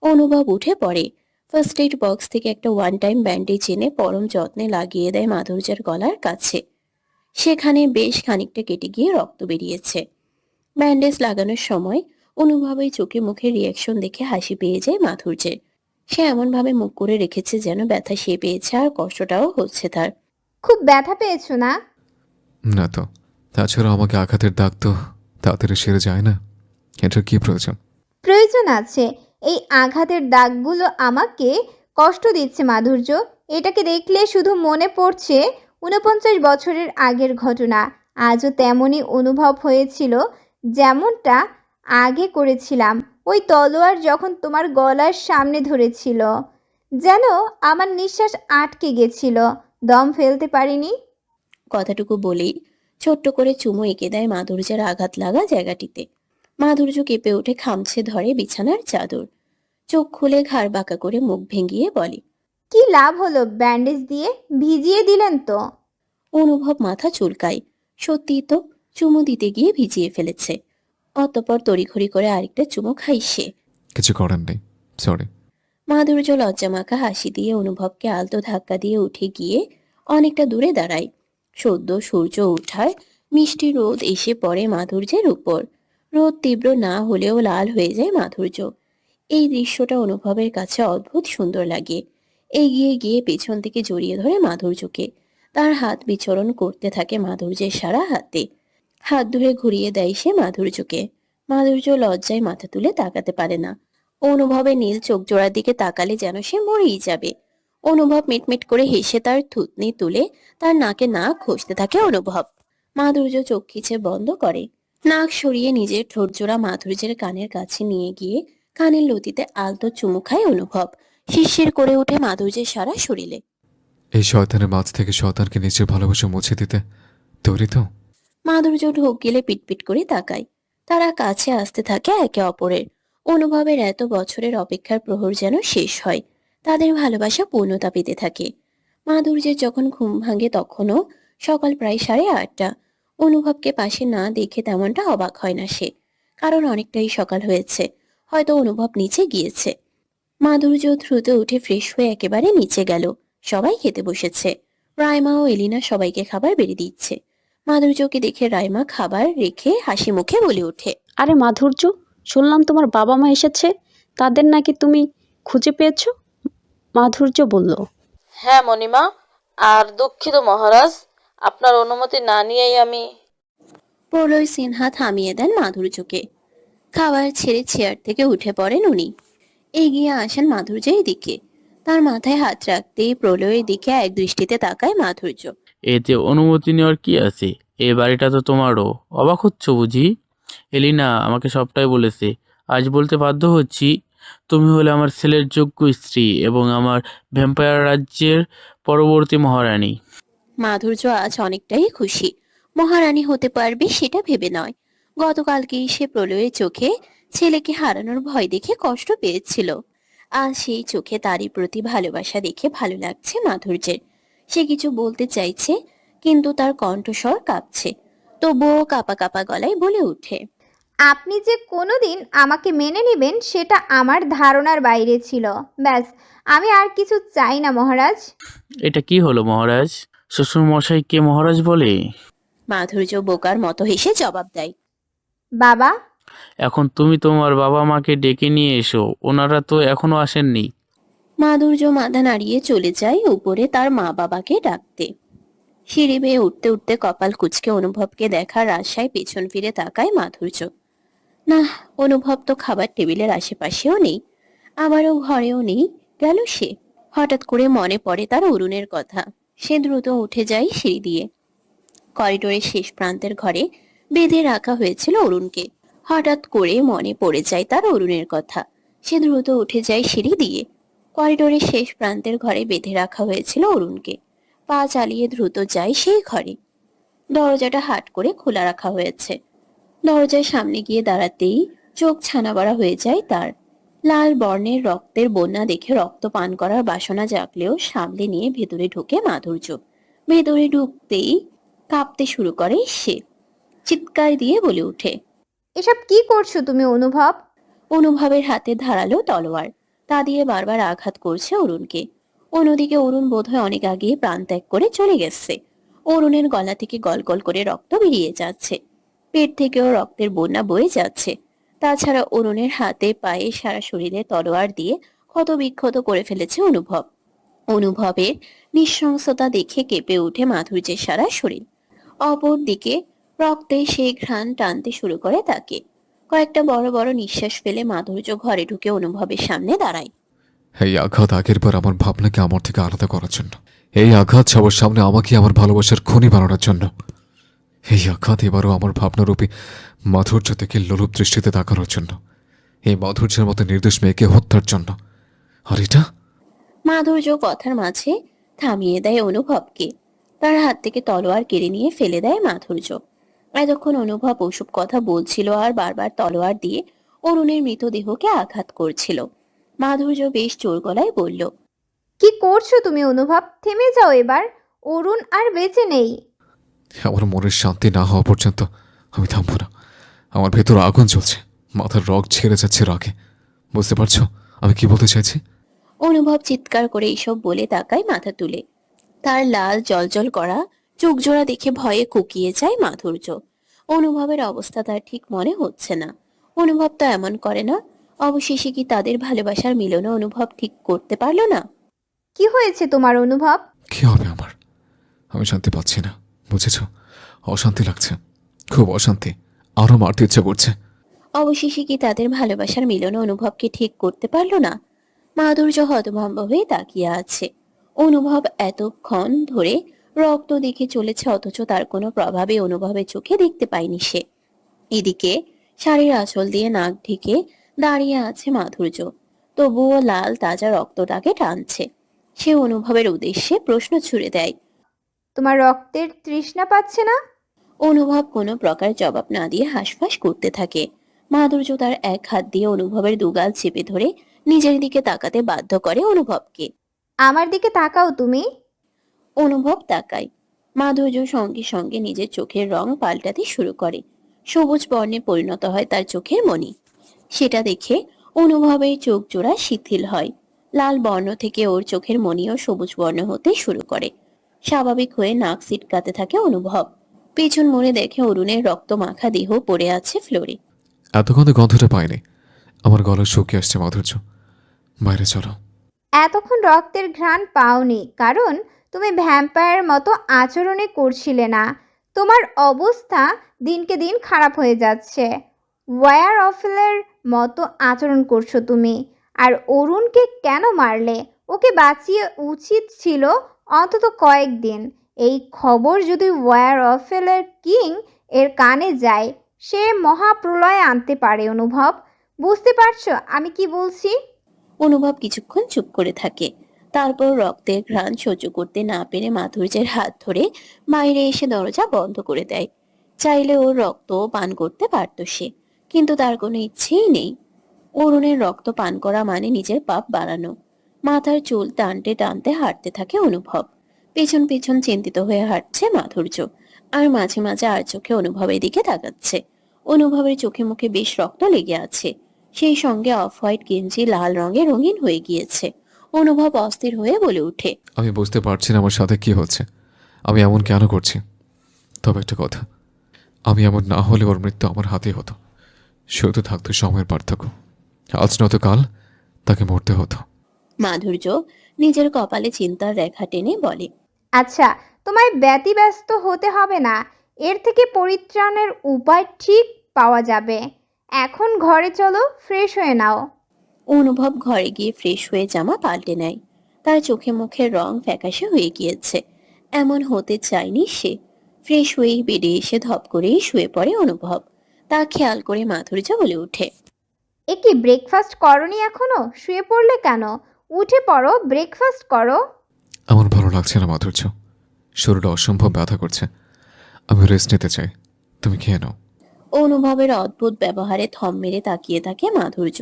অনুভব উঠে পড়ে। ফার্স্ট এড বক্স থেকে একটা ওয়ান টাইম ব্যান্ডেজ এনে পরম যত্নে লাগিয়ে দেয় মাধুর্যের গলার কাছে। সেখানে বেশ খানিকটা কেটে গিয়ে রক্ত বেরিয়েছে। ব্যান্ডেজ লাগানোর সময় অনুভবের চোখে মুখে রিয়াকশন দেখে হাসি পেয়ে যায় মাধুর্যের। সে এমনভাবে মুখ করে রেখেছে যেন ব্যথা সে পেয়েছে আর কষ্টটাও হচ্ছে তার। খুব ব্যথা পেয়েছো না? না তো, তাছাড়া আমাকে আঘাতের দাগ তো তাড়াতাড়ি সেরে যায় না। এটার কি প্রয়োজন? প্রয়োজন আছে। এই আঘাতের দাগগুলো আমাকে কষ্ট দিচ্ছে মাধুর্য। এটাকে দেখলে শুধু মনে পড়ছে 49 বছরের আগের ঘটনা। আজও তেমনই অনুভব হয়েছিল যেমনটা আগে করেছিলাম। ওই তলোয়ার যখন তোমার গলার সামনে ধরেছিল, যেন আমার নিঃশ্বাস আটকে গেছিল, দম ফেলতে পারিনি। কথাটুকু বলেই ছোট্ট করে চুমু এঁকে দেয় মাধুর্যের আঘাত লাগা জায়গাটিতে। মাধুর্য কেঁপে উঠে খামছে ধরে বিছানার চাদর। চোখ খুলে ঘাড় বাঁকা করে মুখ ভেঙিয়ে বলে, কি লাভ হলো ব্যান্ডেজ দিয়ে? ভিজিয়ে দিলেন তো। অনুভব মাথা চুলকায়। সত্যিই তো, চুমু দিতে গিয়ে ভিজিয়ে ফেলেছে। অতঃপর তড়িঘড়ি করে আরেকটা চুমু খাই সে। কিছু করার নেই, সরি। মাধুর্য লজ্জামাখা হাসি দিয়ে অনুভবকে আলতো ধাক্কা দিয়ে উঠে গিয়ে অনেকটা দূরে দাঁড়ায়। সদ্য সূর্য ওঠার মিষ্টি রোদ এসে পড়ে মাধুর্যের উপর। রোদ তীব্র না হলেও লাল হয়ে যায় মাধুর্য। এই দৃশ্যটা অনুভবের কাছে অদ্ভুত সুন্দর লাগে। এগিয়ে গিয়ে পেছন থেকে জড়িয়ে ধরে মাধুর্যকে। তার হাত বিচরণ করতে থাকে মাধুর্যের সারা হাতে। হাত ধরে ঘুরিয়ে দেয় সে মাধুর্যকে। মাধুর্য লজ্জায় মাথা তুলে তাকাতে পারে না। অনুভবের নীল চোখ জোড়ার দিকে তাকালে যেন সে মরেই যাবে। অনুভব মিটমিট করে হেসে তার থুতনি তুলে তার নাকে নাক ঘষতে থাকে অনুভব। মাধুর্য চোখ খিচে বন্ধ করে। নাক সরিয়ে নিজের ঠোঁট জোড়া মাধুর্যের কানের কাছে নিয়ে গিয়ে কানের লতিতে আলতো চুমু খায় অনুভব। শিরশির করে ওঠে মাধুর্যের সারা শরীরে। এই শয়তানের মাঝ থেকে শয়তানকে নিজের ভালোবাসা মুছে দিতে তৈরি তো? মাধুর্য ঢোক গেলে পিটপিট করে তাকায়। তারা কাছে আসতে থাকে একে অপরের। অনুভবের এত বছরের অপেক্ষার প্রহর যেন শেষ হয়। তাদের ভালোবাসা পূর্ণতা পেতে থাকে। মাধুর্যের যখন ঘুম ভাঙে তখনও সকাল প্রায় 8:30। অনুভবকে পাশে না দেখে তেমনটা অবাক হয় না সে, কারণ অনেকটাই সকাল হয়েছে। হয়তো অনুভব নিচে গিয়েছে। মাধুর্য দ্রুত উঠে ফ্রেশ হয়ে একেবারে নিচে গেল। সবাই খেতে বসেছে। রাইমা ও এলিনা সবাইকে খাবার বেড়ে দিচ্ছে। মাধুর্যকে দেখে রাইমা খাবার রেখে হাসি মুখে বলে ওঠে, আরে মাধুর্য, শুনলাম তোমার বাবা মা এসেছে, তাদের নাকি তুমি খুঁজে পেয়েছো? মাধুর্য বলল। হ্যাঁ মণিমা, আর দুঃখিত মহারাজ, আপনার অনুমতি না নিয়েই আমি। প্রলয় সিনহা থামিয়ে দেন মাধুর্যকে। খাবার ছেড়ে চেয়ার থেকে উঠে পড়েন উনি। এগিয়ে আসেন মাধুর্যের দিকে। তার মাথায় হাত রাখতেই প্রলয়ের দিকে এক দৃষ্টিতে তাকায় মাধুর্য। এতে অনুমতি নেওয়ার কি আছে? এই বাড়িটা তো তোমারও। অবাক হচ্ছ বুঝি? এলিনা আমাকে সবটাই বলেছে। আজ বলতে বাধ্য হচ্ছি, তুমি হলে আমার ছেলের যোগ্য স্ত্রী এবং আমার ভ্যাম্পায়ার রাজ্যের পরবর্তী মহারানী। মাধুর্য আজ অনেকটাই খুশি। মহারানী হতে পারবে সেটা ভেবে নয়। গতকালকেই সে প্রলয়ের চোখে ছেলেকে হারানোর ভয় দেখে কষ্ট পেয়েছিল। আজ সেই চোখে তারই প্রতি ভালোবাসা দেখে ভালো লাগছে মাধুর্যের। সে কিছু বলতে চাইছে, কিন্তু তার কণ্ঠস্বর কাঁপছে। তবুও কাঁপা কাঁপা গলায় বলে ওঠে, আপনি যে কোনোদিন আমাকে মেনে নেবেন সেটা আমার ধারণার বাইরে ছিল। ব্যাস, আমি আর কিছু চাই না মহারাজ। এটা কি হলো মহারাজ? শ্বশুর মশাইকে মহারাজ বলে? মাধুর্য বোকার মতো হেসে জবাব দেয়, বাবা। এখন তুমি তোমার বাবা মাকে ডেকে নিয়ে এসো, ওনারা তো এখনো আসেননি। মাধুর্য মাথা নাড়িয়ে চলে যায় উপরে তার মা বাবাকে ডাকতে। সিঁড়ি বেয়ে উঠতে উঠতে কপাল কুঁচকে অনুভবকে দেখার আশায় পেছন ফিরে তাকায় মাধুর্য। না, অনুভব তো খাবার টেবিলের আশেপাশেও নেই, আবারও ঘরেও নেই। গেল সে? হঠাৎ করে মনে পড়ে তার অরুণের কথা। সে দ্রুত উঠে যায় সিঁড়ি দিয়ে। করিডোরের শেষ প্রান্তের ঘরে বেঁধে রাখা হয়েছিল অরুণকে। হঠাৎ করে মনে পড়ে যায় তার অরুণের কথা। সে দ্রুত উঠে যায় সিঁড়ি দিয়ে। করিডোরের শেষ প্রান্তের ঘরে বেঁধে রাখা হয়েছিল অরুণকে। পা চালিয়ে দ্রুত যায় সেই ঘরে। দরজাটা হাট করে খোলা রাখা হয়েছে। দরজার সামনে গিয়ে দাঁড়াতেই চোখ ছানাবড়া হয়ে যায় তার। লাল বর্ণের রক্তের বন্যা দেখে রক্ত পান করার বাসনা জাগলেও সামলে নিয়ে ভেতরে ঢোকে মাধুর্য। ভেতরে ঢুকতেই কাঁপতে শুরু করে সে। চিৎকার দিয়ে বলে ওঠে, এসব কি করছো তুমি অনুভব? অনুভবের হাতে ধারালো তলোয়ার। তা দিয়ে বারবার আঘাত করছে অরুণকে। অন্যদিকে অরুণ বোধহয় অনেক আগে প্রাণ ত্যাগ করে চলে গেছে। অরুণের গলা থেকে গলগল করে রক্ত বেরিয়ে যাচ্ছে। পেট থেকেও রক্তের বন্যা বয়ে যাচ্ছে। তাছাড়া অরুণের হাতে পায়ে সারা শরীরে তলোয়ার দিয়ে ক্ষত বিক্ষত করে ফেলেছে অনুভব। অনুভবের নৃশংসতা দেখে কেঁপে ওঠে মাধুর্যের সারা শরীর। অপর দিকে রক্তে সেই ঘ্রাণ টানতে শুরু করে তাকে। কয়েকটা বড় বড় নিঃশ্বাস ফেলে মাধুর্য ঘরে ঢুকে অনুভবের সামনে দাঁড়ায়। এই আঘাত আগের বার আমার ভাবনাকে আমার থেকে আলাদা করার জন্য। এই আঘাত সবার সামনে আমাকে আমার ভালোবাসার খনি বানানোর জন্য। এই আঘাত এবারও আমার ভাবনারূপী মাধুর্য থেকে লোলুপ দৃষ্টিতে তাকানোর জন্য। এই মাধুর্যের মতো নির্দোষ মেয়েকে হত্যার জন্য। আর এটা? মাধুর্য কথার মাঝে থামিয়ে দেয় অনুভবকে। তার হাত থেকে তলোয়ার কেড়ে নিয়ে ফেলে দেয় মাধুর্য। এতক্ষণ অনুভব ওসব কথা বলছিল আর বারবার তলোয়ার দিয়ে অরুণের মৃতদেহকে আঘাত করছিল। মাধুর্য বেশ জোর গলায় বলল, কি করছো তুমি অনুভব? থেমে যাও এবার। অরুণ আর বেঁচে নেই। আমার মনের শান্তি না হওয়া পর্যন্ত আমি থামবো না। আমার ভেতর আগুন জ্বলছে, মাথার রগ ছেড়ে যাচ্ছে রাগে। বুঝতে পারছো আমি কি বলতে চাইছি? অনুভব চিৎকার করে এসব বলে তাকায় মাথা তুলে। তার লাল জলজল করা চোখ জোড়া দেখে ভয়ে কুকিয়ে যায় মাধুর্য। অনুভবের অবস্থা তার ঠিক মনে হচ্ছে না। অনুভব তো এমন করে না। অবশেষে কি তাদের ভালোবাসার মিলনও অনুভব ঠিক করতে পারলো না? কি হয়েছে তোমার অনুভব? কি হবে আমার? আমি শান্তি পাচ্ছি না, বুঝেছ? অশান্তি লাগছে, খুব অশান্তি। আরো মারতে ইচ্ছে করছে। অবশেষে কি তাদের ভালোবাসার মিলন অনুভবকে ঠিক করতে পারলো না? মাধুর্য হতভম্ব হয়ে তাকিয়ে আছে। অনুভব এতক্ষণ ধরে রক্ত দেখে চলেছে, অথচ তার কোনো প্রভাবে অনুভবের চোখে দেখতে পায়নি সে। এদিকে শাড়ির আঁচল দিয়ে নাক ঢেকে দাঁড়িয়ে আছে মাধুর্য, তবুও লাল তাজা রক্তটাকে টানছে। সে অনুভবের উদ্দেশ্যে প্রশ্ন ছুড়ে দেয়। তোমার রক্তের তৃষ্ণা পাচ্ছে না? অনুভব কোনো প্রকার জবাব না দিয়ে হাঁসফাঁস করতে থাকে। মাধুর্য তার এক হাত দিয়ে অনুভবের দুগাল চেপে ধরে নিজের দিকে তাকাতে বাধ্য করে অনুভবকে। আমার দিকে তাকাও তুমি। অনুভব তাকায়। মাধুর্য সঙ্গে সঙ্গে নিজের চোখের রং পাল্টাতে শুরু করে। সবুজ বর্ণে পরিণত হয় তার চোখের মণি। সেটা দেখে অনুভবের চোখ জোড়া শিথিল হয়। লাল বর্ণ থেকে ওর চোখের মণিও সবুজ বর্ণ হতে শুরু করে। স্বাভাবিক হয়ে নাক সিটকাতে থাকে অনুভব। পেছন মোড়ে দেখে অরুণের রক্ত মাখা দেহ পড়ে আছে ফ্লোরে। এতক্ষণ তো গন্ধটা পাইনি। আমার গলা শুকিয়ে আসছে মাধুর্য, বাইরে চলো। এতক্ষণ রক্তের ঘ্রাণ পাওনি কারণ তুমি ভ্যাম্পায়ারের মতো আচরণে করছিলে না। তোমার অবস্থা দিনকে দিন খারাপ হয়ে যাচ্ছে। ওয়ার অফেলের মতো আচরণ করছো তুমি। আর অরুণকে কেন মারলে? ওকে বাঁচিয়ে উচিত ছিল অন্তত কয়েকদিন। এই খবর যদি ওয়ার অফেলের কিং এর কানে যায়, সে মহাপ্রলয় আনতে পারে। অনুভব, বুঝতে পারছো আমি কি বলছি? অনুভব কিছুক্ষণ চুপ করে থাকে। তারপর রক্তের ঘ্রাণ সহ্য করতে না পেরে মাধুর্যের হাত ধরে বাইরে এসে দরজা বন্ধ করে দেয়। চাইলে ওর রক্ত পান করতে পারত সে, কিন্তু তার কোনো ইচ্ছেই নেই। অরুণের রক্ত পান করা মানে নিজের পাপ বাড়ানো। মাথার চুল টানতে টানতে হাঁটতে থাকে অনুভব। পেছন পেছন চিন্তিত হয়ে হাঁটছে মাধুর্য, আর মাঝে মাঝে আর চোখে অনুভবের দিকে তাকাচ্ছে। অনুভবের চোখে মুখে বেশ রক্ত লেগে আছে। সেই সঙ্গে অফ হোয়াইট গেঞ্জি লাল রঙে রঙিন হয়ে গিয়েছে। অনুভব অস্থির হয়ে বলে ওঠে। আমি বুঝতে পারছি না আমার সাথে কি হচ্ছে। আমি এমন কেন করছি? তবে একটা কথা, আমি এমন না হলে ওর মৃত্যু আমার হাতেই হতো। শুধু থাকতো সময়ের পার্থক্য। আজ নয়তো কাল তাকে মরতে হতো। মাধুর্য নিজের কপালে চিন্তার রেখা টেনে বলে। আচ্ছা, তোমায় ব্যতিব্যস্ত হতে হবে না। এর থেকে পরিত্রাণের উপায় ঠিক পাওয়া যাবে। এখন ঘরে চলো, ফ্রেশ হয়ে নাও। অনুভব ঘরে গিয়ে ফ্রেশ হয়ে জামা পাল্টে নেয়। তার চোখে মুখের রং ফ্যাকাশে হয়ে গিয়েছে। এমন হতে চায়নি সে। ফ্রেশ হয়েই বেডে এসে ধপ করেই শুয়ে পড়ে অনুভব। তা খেয়াল করে মাধুর্য বলে ওঠে। এ কি, ব্রেকফাস্ট করনি এখনো? শুয়ে পড়লে কেন? উঠে পড়ো, ব্রেকফাস্ট করো। আমার ভালো লাগছে না মাধুর্য, শরীরটা অসম্ভব ব্যথা করছে। আমি রেস্ট নিতে চাই, তুমি খেয়ে নাও। অনুভবের অদ্ভুত ব্যবহারে থম মেরে তাকিয়ে থাকে মাধুর্য।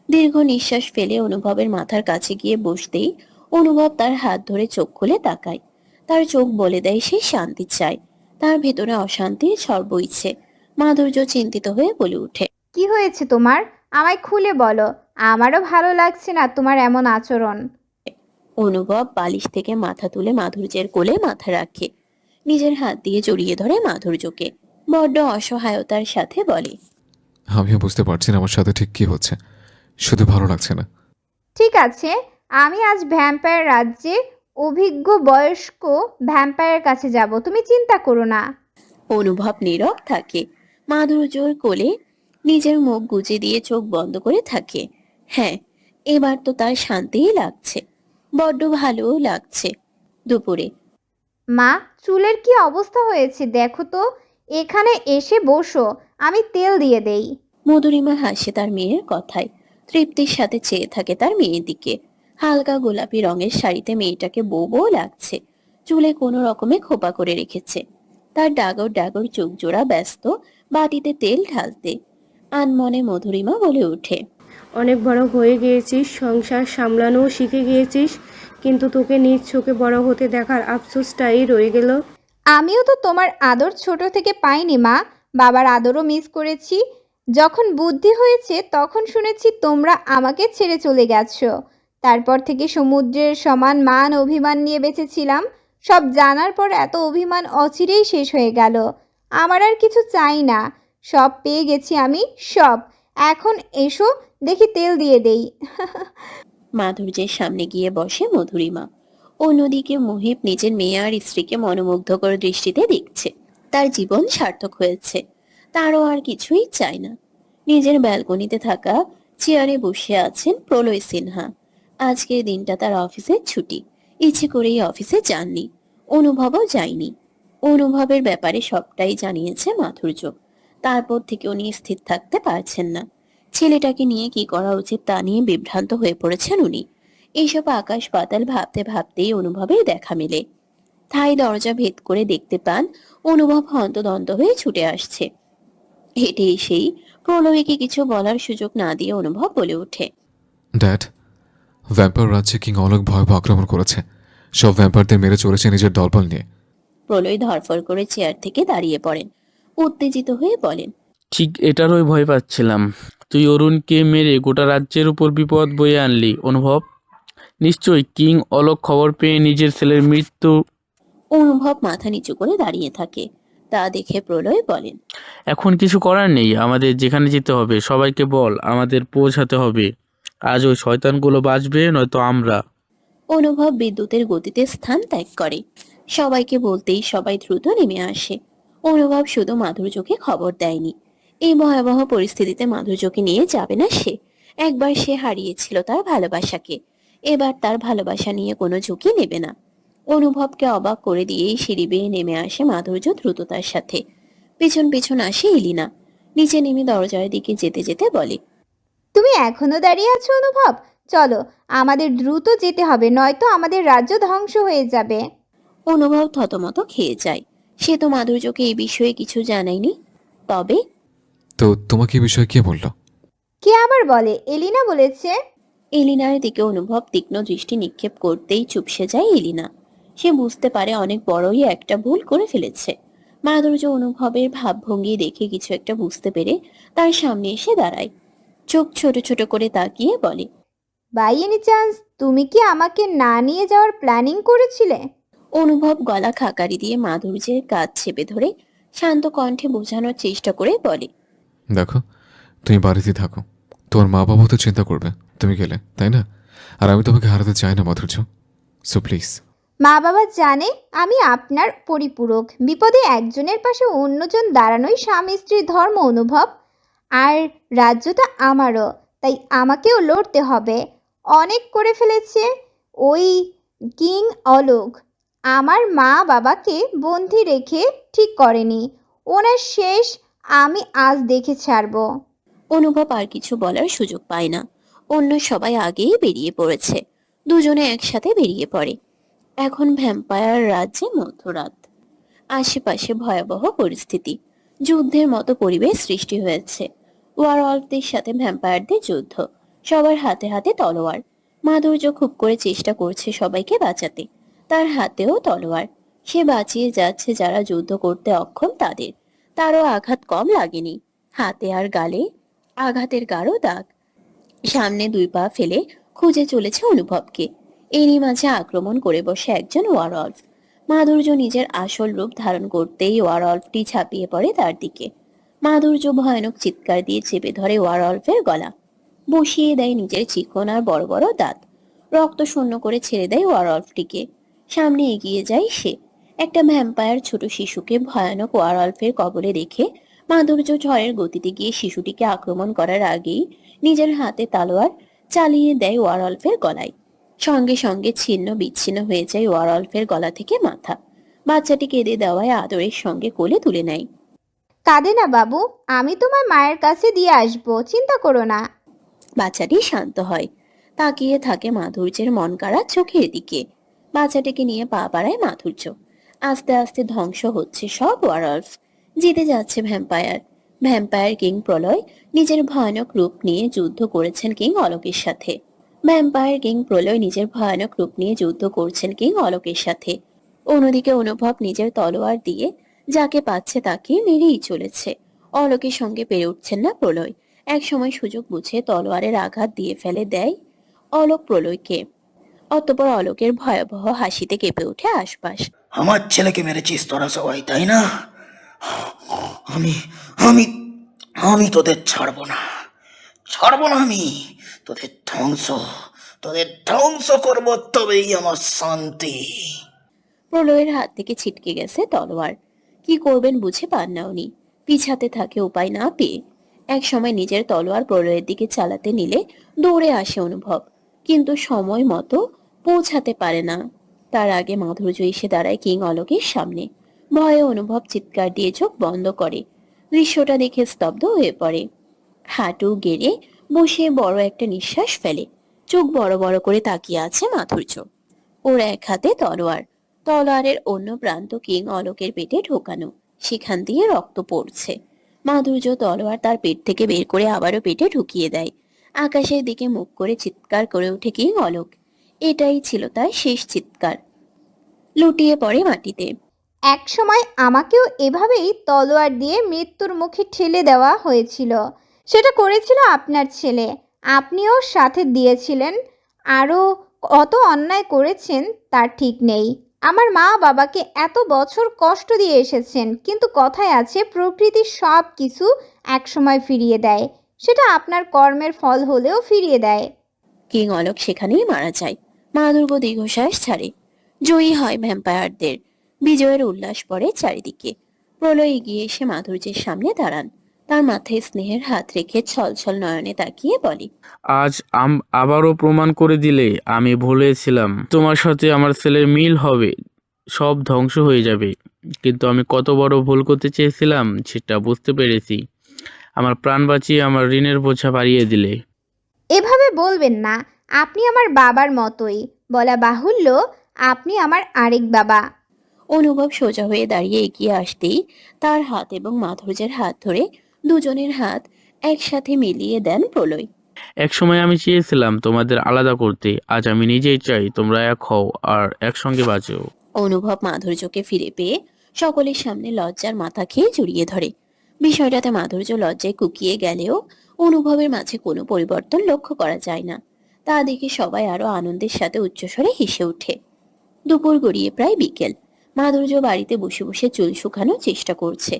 দীর্ঘ নিঃশ্বাস ফেলে অনুভবের মাথার কাছে গিয়ে বসতেই অনুভব তার হাত ধরে চোখ খুলে তাকায়। তার চোখ বলে দেয় সে শান্তি চায়। তার ভেতরে অশান্তির ঝড় বইছে। মাধুর্য চিন্তিত হয়ে বলে ওঠে। কি হয়েছে তোমার? আমায় খুলে বলো। আমারও ভালো লাগছে না তোমার এমন আচরণ। অনুভব বালিশ থেকে মাথা তুলে মাধুর্যের কোলে মাথা রাখে। নিজের হাত দিয়ে জড়িয়ে ধরে মাধুর্যকে বড্ড অসহায়তার সাথে বলে। আমিও বুঝতে পারছি না আমার সাথে ঠিক কি হচ্ছে, শুধু ভালো লাগছে না। ঠিক আছে, আমি আজ ভ্যাম্পায়ার রাজ্যে অভিজ্ঞ বয়স্ক ভ্যাম্পায়ারের কাছে যাব, তুমি চিন্তা করো না। অনুভব নীরব থাকে। মাধুর্যর কোলে নিজের মুখ গুজে দিয়ে চোখ বন্ধ করে থাকে। হ্যাঁ, এবার তো তার শান্তিই লাগছে, বড্ড ভালোও লাগছে। দুপুরে মা, চুলের কি অবস্থা হয়েছে দেখো তো। এখানে এসে বসো, আমি তেল দিয়ে দেই। মধুরিমা হাসে তার মেয়ের কথায়। তৃপ্তির সাথে চেয়ে থাকে তার মেয়ের দিকে। হালকা গোলাপি রঙের শাড়িতে মেয়েটাকে বউ বউ লাগছে। চুলে কোনো রকমে খোপা করে রেখেছে। তার ডাগর ডাগর চোখ জোড়া ব্যস্ত বাটিতে তেল ঢালতে। আনমনে মধুরিমা বলে ওঠে। অনেক বড় হয়ে গিয়েছিস, সংসার সামলানোও শিখে গিয়েছিস, কিন্তু তোকে নিজ চোখে বড় হতে দেখার আফসোসটাই রয়ে গেল। আমিও তো তোমার আদর ছোট থেকে পাইনি মা। বাবার আদরও মিস করেছি। যখন বুদ্ধি হয়েছে তখন শুনেছি তোমরা আমাকে ছেড়ে চলে গেছো। তারপর থেকে সমুদ্রের সমান মান অভিমান নিয়ে বেঁচেছিলাম। সব জানার পর এত অভিমান অচিরেই শেষ হয়ে গেল। আমার আর কিছু চাই না, সব পেয়ে গেছি আমি, সব। এখন এসো দেখি তেল দিয়ে দেই। মাধুর্যের সামনে গিয়ে বসে মধুরিমা। অন্যদিকে মুহিব নিজের মেয়ে আর স্ত্রীকে মনোমুগ্ধকর দৃষ্টিতে দেখছে। তার জীবন সার্থক হয়েছে, তারও আর কিছুই চায় না। নিজের ব্যালকনিতে থাকা চেয়ারে বসে আছেন প্রলয় সিনহা। আজকের দিনটা তার অফিসের ছুটি, ইচ্ছে করেই অফিসে যাননি। অনুভবও যায়নি। অনুভবের ব্যাপারে সবটাই জানিয়েছে মাধুর্য। তারপর থেকে উনি স্থির থাকতে পারছেন না। ছেলেটাকে নিয়ে কি করা উচিত তা নিয়ে বিভ্রান্ত হয়ে পড়েছেন উনি। এইসব আকাশ পাতাল ভাবতে ভাবতেই অনুভবের দেখা মেলে। ঠাই দরজা ভেদ করে দেখতে পান অনুভব হন্তদন্ত হয়ে ছুটে আসছে। হেঁটে এসেই প্রলয়কে কিছু বলার সুযোগ না দিয়ে অনুভব বলে ওঠে, ড্যাড, ভ্যাম্পায়ার রাজ্যে কিং অলোক ভয়াবহ আক্রমণ করেছে। সব ভ্যাম্পায়ারদের মেরে চলেছে নিজের দলবল নিয়ে। প্রলয় ধরফর করে চেয়ার থেকে দাঁড়িয়ে পড়েন, উত্তেজিত হয়ে বলেন, ঠিক এটারই ভয় পাচ্ছিলাম। তুই অরুণকে মেরে গোটা রাজ্যের উপর বিপদ বয়ে আনলি অনুভব। নিশ্চয়ই কিং অলোক খবর পেয়ে নিজের ছেলের মৃত্যু। অনুভব মাথা নিচু করে দাঁড়িয়ে থাকে। তা দেখে প্রলয় বলেন, এখন কিছু করার নেই, আমাদের যেখানে যেতে হবে সবাইকে বল আমাদের পৌঁছাতে হবে। আজ ওই শয়তানগুলো বাঁচবে, নয়তো আমরা। অনুভব বিদ্যুতের গতিতে স্থান ত্যাগ করে। সবাইকে বলতেই সবাই দ্রুত নেমে আসে। অনুভব শুধু মাধুর্যকে খবর দেয়নি। এই ভয়াবহ পরিস্থিতিতে মাধুর্যকে নিয়ে যাবে না সে। একবার সে হারিয়েছিল তার ভালোবাসাকে, এবার তার ভালোবাসা নিয়ে কোনো ঝুঁকি নেবে না। অনুভবকে অবাক করে দিয়েই সিঁড়ি বেয়ে নেমে আসে মাধুর্য দ্রুততার সাথে। পিছন পিছন আসে এলিনা। নিচে নেমে দরজার দিকে যেতে যেতে বলে, তুমি এখনো দাঁড়িয়ে আছো অনুভব? চলো, আমাদের দ্রুত যেতে হবে, নয়তো আমাদের রাজ্য ধ্বংস হয়ে যাবে। অনুভব থতমত খেয়ে যায়। সে তো মাধুর্যকে এই বিষয়ে কিছু জানায়নি। তবে তো তোমাকে এই বিষয়ে কে বললো? কে আবার বলে? এলিনা বলেছে। এলিনার দিকে অনুভব তীক্ষ্ণ দৃষ্টি নিক্ষেপ করতেই চুপসে যায় এলিনা। সে বুঝতে পারে অনেক বড়ই একটা ভুল করে ফেলেছে। মাধুর্য অনুভবের ভাবভঙ্গি দেখে কিছু একটা বুঝতে পেরে তার সামনে এসে দাঁড়ায়। চোখ ছোট ছোট করে তাকিয়ে বলে, বাই এনি চান্স তুমি কি আমাকে না নিয়ে যাওয়ার প্ল্যানিং করেছিলে? অনুভব গলা খাকারি দিয়ে মাধুর্যের কাজ চেপে ধরে শান্ত কণ্ঠে বোঝানোর চেষ্টা করে বলে, দেখো, তুমি বাড়িতে থাকো, তোমার মা বাবা তো চিন্তা করবে তুমি গেলে, তাই না? আর আমি তোমাকে হারাতে চাই না মাধুর্য, সো প্লিজ। মা বাবা জানে আমি আপনার পরিপূরক। বিপদে একজনের পাশে অন্যজন দাঁড়ানোই স্বামী স্ত্রীর ধর্ম অনুভব। আর রাজ্যটা আমারও, তাই আমাকেও লড়তে হবে। অনেক করে ফেলেছে ওই কিং অলোক। আমার মা বাবাকে বন্দি রেখে ঠিক করেনি। ওনার শেষ আমি আজ দেখে ছাড়ব। অনুভব আর কিছু বলার সুযোগ পায় না। অন্য সবাই আগেই বেরিয়ে পড়েছে। দুজনে একসাথে বেরিয়ে পড়ে। এখন ভ্যাম্পায়ার রাজ্যে মধ্যরাত। আশেপাশে ভয়াবহ পরিস্থিতি। যুদ্ধের মতো পরিবেশ সৃষ্টি হয়েছে। ওয়ারওয়াল্ফদের সাথে ভ্যাম্পায়ারদের যুদ্ধ। সবার হাতে হাতে তলোয়ার। মাধুর্য খুব করে চেষ্টা করছে সবাইকে বাঁচাতে। তার হাতেও তলোয়ার। সে বাঁচিয়ে যাচ্ছে যারা যুদ্ধ করতে অক্ষম তাদের। তারও আঘাত কম লাগেনি। হাতে আর গালে আঘাতের গাঢ় দাগ। সামনে দুই পা ফেলে খুঁজে চলেছে অনুভবকে। এরই মাঝে আক্রমণ করে বসে একজন ওয়ারওয়াল্ফ। মাধুর্য নিজের আসল রূপ ধারণ করতেই ওয়ারওয়াল্ফটি ঝাঁপিয়ে পড়ে তার দিকে। মাধুর্য ভয়ানক চিৎকার দিয়ে চেপে ধরে ওয়ারওয়াল্ফের গলা। বসিয়ে দেয় নিজের চিকন আর বড় বড় দাঁত। রক্ত শূন্য করে ছেড়ে দেয় ওয়ারওয়াল্ফটিকে। সামনে এগিয়ে যায় সে। একটা ভ্যাম্পায়ার ছোট শিশুকে ভয়ানক ওয়ারওয়াল্ফের কবলে রেখে মাধুর্য ঝড়ের গতিতে গিয়ে শিশুটিকে আক্রমণ করার আগেই নিজের হাতে তালোয়ার চালিয়ে দেয় ওয়ারওয়াল্ফের গলায়। সঙ্গে সঙ্গে ছিন্ন বিচ্ছিন্ন হয়ে যায় ওয়ারওয়াল্ফের গলা থেকে মাথা। বাচ্চাটি কেঁদে দেওয়ায় আদরের সঙ্গে কোলে তুলে নেয়। কাঁদে না বাবু, আমি তোমার মায়ের কাছে দিয়ে আসবো, চিন্তা করো না। বাচ্চাটি শান্ত হয়। তাকিয়ে থাকে মাধুর্যের মন কাড়া চোখের দিকে। বাচ্চাটিকে নিয়ে পা বাড়ায় মাধুর্য। আস্তে আস্তে ধ্বংস হচ্ছে সব ওয়ারওয়াল্ফ। জিতে যাচ্ছে ভ্যাম্পায়ার। ভ্যাম্পায়ার কিং প্রলয় নিজের ভয়ানক রূপ নিয়ে যুদ্ধ করেছেন কিং অলোকের সাথে। ভ্যাম্পায়ার কিং প্রলয় নিজের ভয়ানক রূপ নিয়ে যুদ্ধ করছেন কিং অলোকের সাথে। অন্যদিকে অনুভব নিজের তলোয়ার দিয়ে যাকে পাচ্ছে তাকে মেরেই চলেছে। অলোকের সঙ্গে পেরে উঠছেন না প্রলয়। এক সময় সুযোগ বুঝে তলোয়ারের আঘাত দিয়ে ফেলে দেয় অলোক প্রলয়কে। অতঃপর অলোকের ভয়াবহ হাসিতে কেঁপে ওঠে আশপাশ। আমার ছেলেকে মেরেছিস তোরা সবাই, তাই না? আমি আমি আমি তোদের ছাড়বো না, ছাড়বো না আমি। তোদের ধ্বংস, তোদের ধ্বংস করবো, তবেই আমার শান্তি। প্রলয়ের হাত থেকে ছিটকে গেছে তলোয়ার। কি করবেন বুঝে পান না উনি, পিছাতে থাকে উপায় না পেয়ে। এক সময় নিজের তলোয়ার প্রলয়ের দিকে চালাতে নিলে দৌড়ে আসে অনুভব, কিন্তু সময় মতো পৌঁছাতে পারে না। তার আগে মাধুর্য এসে দাঁড়ায় কিং অলোকের সামনে। ভয়ে অনুভব চিৎকার দিয়ে চোখ বন্ধ করে। দৃশ্যটা দেখে স্তব্ধ হয়ে পড়ে। হাঁটু গেড়ে বসে বড় একটা নিঃশ্বাস ফেলে। চোখ বড় বড় করে তাকিয়ে আছে মাধুর্য। ওর এক হাতে তলোয়ার, তলোয়ারের অন্য প্রান্ত কিং অলোকের পেটে ঢোকানো, সেখান দিয়ে রক্ত পড়ছে। মাধুর্য তলোয়ার তার পেট থেকে বের করে আবারও পেটে ঢুকিয়ে দেয়। আকাশের দিকে মুখ করে চিৎকার করে ওঠে কিং অলোক। এটাই ছিল তার শেষ চিৎকার। লুটিয়ে পড়ে মাটিতে। এক সময় আমাকেও এভাবেই তলোয়ার দিয়ে মৃত্যুর মুখে ঠেলে দেওয়া হয়েছিল। সেটা করেছিল আপনার ছেলে, আপনিও সাথে দিয়েছিলেন। আরও কত অন্যায় করেছেন তার ঠিক নেই। আমার মা বাবাকে এত বছর কষ্ট দিয়ে এসেছেন, কিন্তু কথায় আছে প্রকৃতি সব কিছু একসময় ফিরিয়ে দেয়। সেটা আপনার কর্মের ফল হলেও ফিরিয়ে দেয়। কিং অলোক সেখানেই মারা যায়। মা দুর্গা দীর্ঘশ্বাস ছাড়ে। জয়ী হয় ভ্যাম্পায়ারদের। বিজয়ের উল্লাস পড়ে চারিদিকে। প্রলয় এগিয়ে এসে মাধুর্যের সামনে দাঁড়ান। তার মাথায় স্নেহের হাত রেখে ছলছল নয়নে তাকিয়ে বলে, আজ আবারও প্রমাণ করে দিলে আমি ভুলেছিলাম। তোমার সাথে আমার ছেলের মিল হবে, সব ধ্বংস হয়ে যাবে। কিন্তু আমি কত বড় ভুল করতে চেয়েছিলাম সেটা বুঝতে পেরেছি। আমার প্রাণ বাঁচিয়ে আমার ঋণের বোঝা বাড়িয়ে দিলে। এভাবে বলবেন না, আপনি আমার বাবার মতোই। বলা বাহুল্য, আপনি আমার আরেক বাবা। অনুভব সোজা হয়ে দাঁড়িয়ে এগিয়ে আসতেই তার হাত এবং মাধুর্যের হাত ধরে দুজনের হাত একসাথে মিলিয়ে দেন প্রলয়। এক সময় আমি চেয়েছিলাম তোমাদের আলাদা করতে, আজ আমি নিজেই চাই তোমরা এক হও আর একসঙ্গে বাঁচো। অনুভব মাধুর্যকে ফিরে পেয়ে সকলের সামনে লজ্জার মাথা খেয়ে জড়িয়ে ধরে। বিষয়টাতে মাধুর্য লজ্জায় কুকিয়ে গেলেও অনুভবের মাঝে কোনো পরিবর্তন লক্ষ্য করা যায় না। তা দেখে সবাই আরো আনন্দের সাথে উচ্চস্বরে হেসে ওঠে। দুপুর গড়িয়ে প্রায় বিকেল। মাধুর্য বাড়িতে বসে বসে চুল শুকানোর চেষ্টা করছে।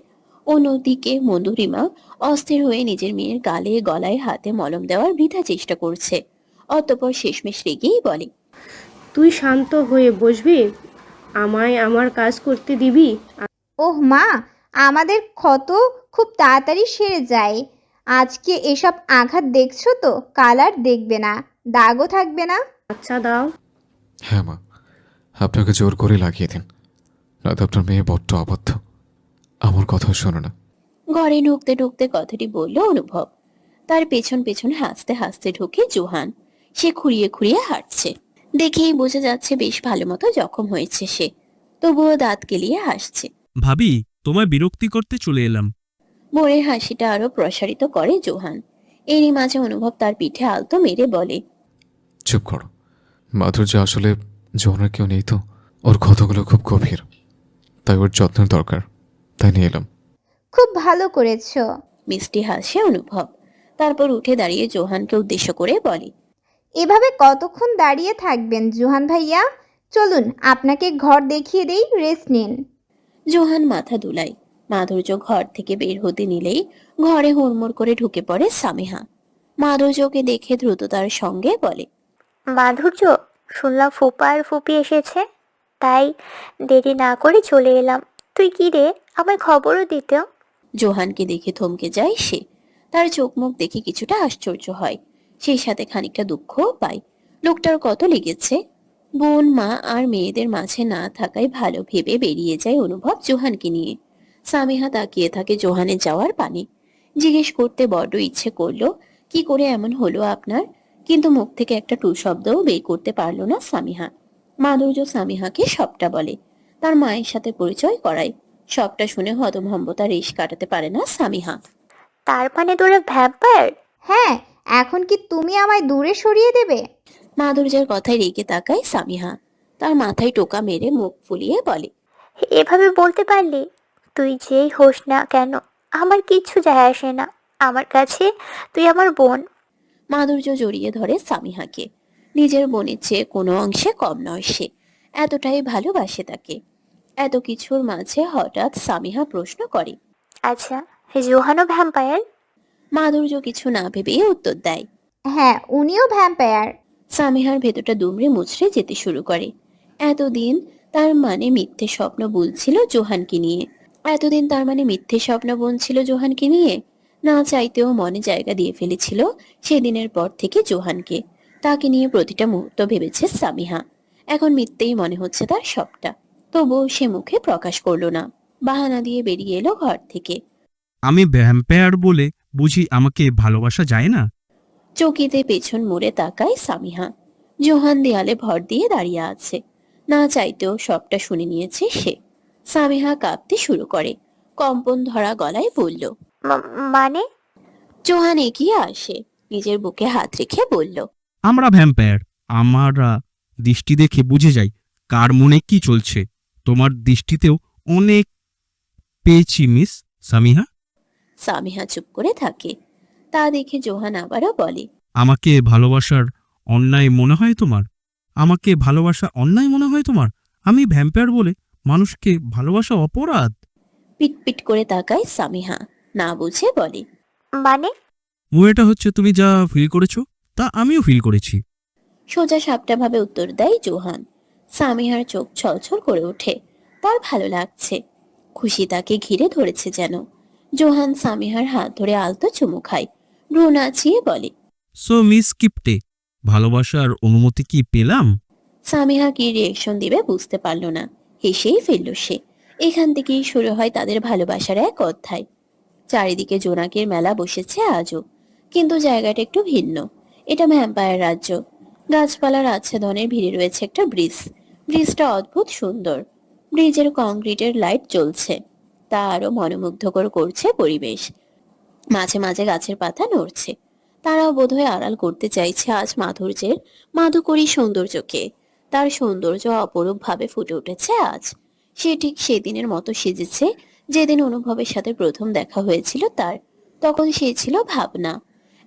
অন্যদিকে মধুরিমা অস্থির হয়ে নিজের মেয়ের গালে গলায় হাতে মলম দেওয়ার বৃথা চেষ্টা করছে। অতঃপর শেষমেশ রেগেই বলে, তুই শান্ত হয়ে বসবি, আমায় আমার কাজ করতে দিবি। ওহ মা, আমাদের ক্ষত খুব তাড়াতাড়ি সেরে যায়। আজকে এসব আঘাত দেখছো তো, কাল আর দেখবে না, দাগও থাকবে না। আচ্ছা দাও। হ্যাঁ মা, আপনাকে জোর করে লাগিয়ে দিন, নয়তো আপনার মেয়ে বড্ড অবাধ্য, আমার কথা শোনো না। ঘরে ঢুকতে ঢুকতে কথাটি বলল অনুভব। তার পেছন পেছন হাসতে হাসতে ঢুকে জোহান। সে খুঁড়িয়ে খুঁড়িয়ে হাঁটছে। দেখেই বোঝা যাচ্ছে বেশ ভালো মতো জখম হয়েছে সে, তবুও দাঁত কেলিয়ে হাসছে। ভাবি, তোমায় বিরক্তি করতে চলে এলাম। মোড়ের হাসিটা আরো প্রসারিত করে জোহান। এরই মাঝে অনুভব তার পিঠে আলতো মেরে বলে, চুপ করো। মাধুর্য আসলে জোহনের কেউ নেই তো, ওর ক্ষতগুলো খুব গভীর, তাই ওর যত্নের দরকার, তাই নিয়ে এলাম। খুব ভালো করেছো। মিষ্টি হাসে অনুভব। তারপর উঠে দাঁড়িয়ে জোহানকে উদ্দেশ্য করে বলে, এভাবে কতক্ষণ দাঁড়িয়ে থাকবেন জোহান ভাইয়া? চলুন আপনাকে ঘর দেখিয়ে দেই, রেস্ট নিন। জোহান মাথা দুলায়। মাধুর্য ঘর থেকে বের হতে নিলেই ঘরে হুড়মুড় করে ঢুকে পড়ে সামিহা। মাধুর্যকে দেখে দ্রুততার সঙ্গে বলে, মাধুর্য, শুনলাম ফুপা আর ফুপি এসেছে, তাই দেরি না করে চলে এলাম। তুই কি রে, আমায় খবরও দিত। জোহানকে দেখে থমকে যায় সে। তার চোখ মুখ দেখে কিছুটা আশ্চর্য হয়, সেই সাথে খানিকটা দুঃখও পায়। লোকটার কত লেগেছে। বোন মা আর মেয়েদের মাঝে না থাকায় ভালো ভেবে বেরিয়ে যায় অনুভব জোহানকে নিয়ে। সামিহা তাকিয়ে থাকে জোহানের যাওয়ার পানে। জিজ্ঞেস করতে বড্ড ইচ্ছে করলো, কি করে এমন হলো আপনার, কিন্তু মুখ থেকে একটা টু শব্দও বের করতে পারলো না সামিহা। মাধুর্য সামিহাকে সবটা বলে, তার মায়ের সাথে পরিচয় করায়। সবটা শুনে হতভম্বতা রেশ কাটাতে পারে না সামিহা। তার মানে তোরা ভ্যাম্পায়ার? হ্যাঁ, এখন কি তুমি আমায় দূরে সরিয়ে দেবে? মাধুর্যের কথায় রেগে তাকায় সামিহা। তার মাথায় টোকা মেরে মুখ ফুলিয়ে বলে, এভাবে বলতে পারলি? তুই যেই হোস না কেন, আমার কিচ্ছু যায় আসে না। আমার কাছে তুই আমার বোন। মাধুর্য জড়িয়ে ধরে সামিহাকে। নিজের বোনের চেয়ে কোনো অংশে কম নয় সে, এতটাই ভালোবাসে তাকে। এত কিছুর মাঝে হঠাৎ সামিহা প্রশ্ন করে। আচ্ছা, জোহানও ভ্যাম্পায়ার? মাধুর্য কিছু না ভেবেই উত্তর দেয়। হ্যাঁ, উনিও ভ্যাম্পায়ার। সামিহার ভেতরটা দুমড়ে মুচড়ে যেতে শুরু করে। এতদিন তার মানে মিথ্যে স্বপ্ন বুনছিল জোহানকে নিয়ে, এতদিন তার মানে মিথ্যে স্বপ্ন বুনছিল জোহানকে নিয়ে। না চাইতেও মনে জায়গা দিয়ে ফেলেছিল সেদিনের পর থেকে জোহানকে। তাকে নিয়ে প্রতিটা মুহূর্ত ভেবেছে সামিহা। এখন মিথ্যেই মনে হচ্ছে তার সবটা। তবুও সে মুখে প্রকাশ করলো না, বাহানা দিয়ে বেরিয়ে এলো ঘর থেকে। আমি ভ্যাম্পায়ার বলে বুঝি আমাকে ভালোবাসা যায় না? চকিতে পেছন মুড়ে তাকায় সামিহা। জোহান দেয়ালে ভর দিয়ে দাঁড়িয়ে আছে। না চাইতেও সবটা শুনে নিয়েছে সে। সামিহা কাঁপতে শুরু করে, কম্পন ধরা গলায় বলল। মানে? জোহান এগিয়ে আসে, নিজের বুকে হাত রেখে বলল। আমরা ভ্যাম্পায়ার। আমরা দৃষ্টি দেখে বুঝে যাই কার মনে কি চলছে। তোমার দৃষ্টিতেও অনেক পেয়েছি মিস সামিহা। সামিহা চুপ করে থাকে। তা দেখে জোহান আবারও বলে। আমাকে ভালোবাসার অন্যায় মনে হয় তোমার? আমাকে ভালোবাসা অন্যায় মনে হয় তোমার? আমি ভ্যাম্পায়ার বলে মানুষকে ভালোবাসা অপরাধ? পিট পিট করে তাকায় সামিহা, না বুঝে বলে। মানে? এটা হচ্ছে তুমি যা ফিল করেছো তা আমিও ফিল করেছি। সোজা সাপটা ভাবে উত্তর দেয় জোহান। সামিহার চোখ ছলছল করে ওঠে। তার ভালো লাগছে, খুশি তাকে ঘিরে ধরেছে যেন। জোহান সামিহার হাত ধরে আলতো চুমু খায়, ভ্রু নাচিয়ে বলে। সো মিস কিপ্টে, ভালোবাসার অনুমতি কি পেলাম? সামিহা কি রিয়েকশন দিবে বুঝতে পারল না, হেসেই ফেলল সে। এখান থেকেই শুরু হয় তাদের ভালোবাসার এক অধ্যায়। চারিদিকে জোনাকির মেলা বসেছে আজও, কিন্তু জায়গাটা একটু ভিন্ন। এটা ভ্যাম্পায়ার রাজ্য। গাছপালার আচ্ছাদনের ভিড়ে রয়েছে একটা ব্রিজ। ব্রিজটা অদ্ভুত সুন্দর। ব্রিজের কংক্রিটের লাইট জ্বলছে, তা আরো মনোমুগ্ধকর করছে পরিবেশ। মাঝে মাঝে গাছের পাতা নড়ছে। তারাও বোধহয় আড়াল করতে চাইছে আজ মাধুর্যের মাধুকরী সৌন্দর্যকে। তার সৌন্দর্য অপরূপ ভাবে ফুটে উঠেছে আজ। সে ঠিক সেদিনের মতো সেজেছে যেদিন অনুভবের সাথে প্রথম দেখা হয়েছিল তার। তখন সে ছিল ভাবনা।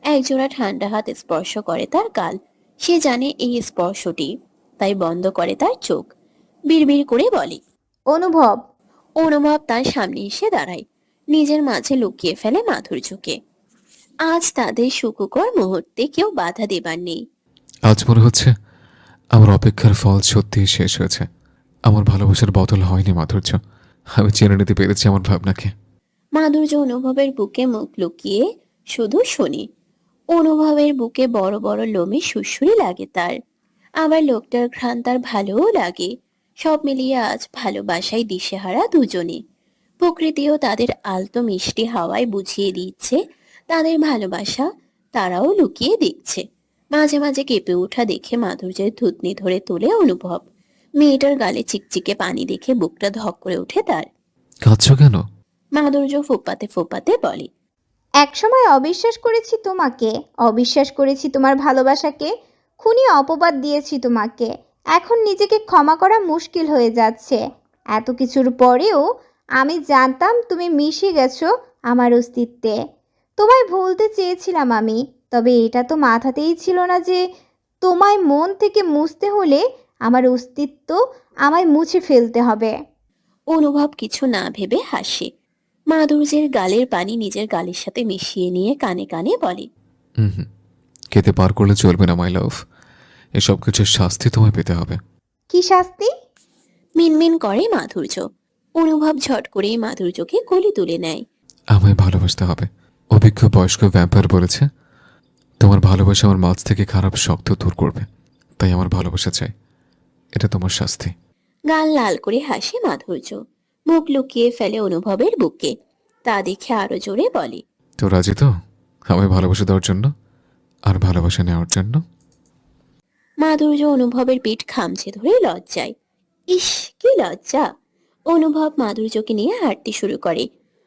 একজোড়া ঠান্ডা হাত স্পর্শ করে তার গাল। সে জানে এই স্পর্শটি, তাই বন্ধ করে তার চোখ। বিড়বিড় করে বলে। অনুভব। অনুভব তার সামনে এসে দাঁড়ায়, নিজের মাঝে লুকিয়ে ফেলে মাধুর্যকে। আজ তাদের সুখকর মুহূর্তে কেউ বাধা দেবার নেই। আজ মনে হচ্ছে আমার অপেক্ষার ফল সত্যিই শেষ হয়েছে। আমার ভালোবাসার বদল হয়নি মাধুর্য। আমি চেনে নিতে পেরেছি আমার ভাবনাকে। মাধুর্য অনুভবের বুকে মুখ লুকিয়ে শুধু শুনি। অনুভবের বুকে বড় বড় লোমে সুড়সুড়ি লাগে তার। আবার লোকটার ঘ্রাণ তার ভালোও লাগে। সব মিলিয়ে আজ ভালোবাসায় দিশেহারা দুজনে। প্রকৃতিও তাদের আলতো মিষ্টি হাওয়ায় বুঝিয়ে দিচ্ছে তাদের ভালোবাসা তারাও লুকিয়ে দেখছে। মাঝে মাঝে কেঁপে ওঠা দেখে মাধুর্যের থুতনি ধরে তোলে অনুভব। মেয়েটার গালে চিকচিকে পানি দেখে বুকটা ধক করে ওঠে তার। কাঁদছো কেন? মাধুর্য ফোপাতে ফোপাতে বলে। একসময় অবিশ্বাস করেছি তোমাকে, অবিশ্বাস করেছি তোমার ভালোবাসাকে, খুনি অপবাদ দিয়েছি তোমাকে। এখন নিজেকে ক্ষমা করা মুশকিল হয়ে যাচ্ছে। এত কিছুর পরেও আমি জানতাম তুমি মিশে গেছো আমার অস্তিত্বে। তোমায় ভুলতে চেয়েছিলাম আমি, তবে এটা তো মাথাতেই ছিল না যে তোমায় মন থেকে মুছতে হলে আমার অস্তিত্ব আমায় মুছে ফেলতে হবে। অনুভব কিছু না ভেবে হাসে। মাধুর্যের গালের পানি নিজের গালের সাথে মিশিয়ে নিয়ে কানে কানে বলে। হুম, খেতে পার করলে চলবে না মাই লাভ। এসব কিছুর শাস্তি তোমায় পেতে হবে। কি শাস্তি? মিনমিন করে মাধুর্য। অনুভব ঝট করেই মাধুর্যকে কোলে তুলে নেয়। আমায় ভালোবাসতে হবে। অভিজ্ঞ বয়স্ক ভ্যাম্পায়ার বলেছে তোমার ভালোবাসা আমার মাঝ থেকে খারাপ শক্ত দূর করবে। তাই আমার ভালোবাসা চাই। এটা তোমার শাস্তি। গাল লাল করে হাসে মাধুর্য, মুখ লুকিয়ে ফেলে অনুভবের বুকে। তা দেখে আরো জোরে বলে। তো রাজি তো আমায় ভালোবাসা দেওয়ার জন্য আর ভালোবাসা নেওয়ার জন্য? মাধুর্য অনুভবের পিঠ খামছে ধরে লজ্জায়। ইস, কি লজ্জা! অনুভব মাধুর্যকে নিয়ে হাঁটতে শুরু করে।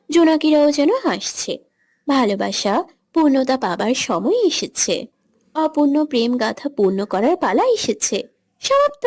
জোনাকিরাও যেন হাসছে। ভালোবাসা পূর্ণতা পাবার সময় এসেছে। অপূর্ণ প্রেম গাথা পূর্ণ করার পালা এসেছে। সমাপ্ত।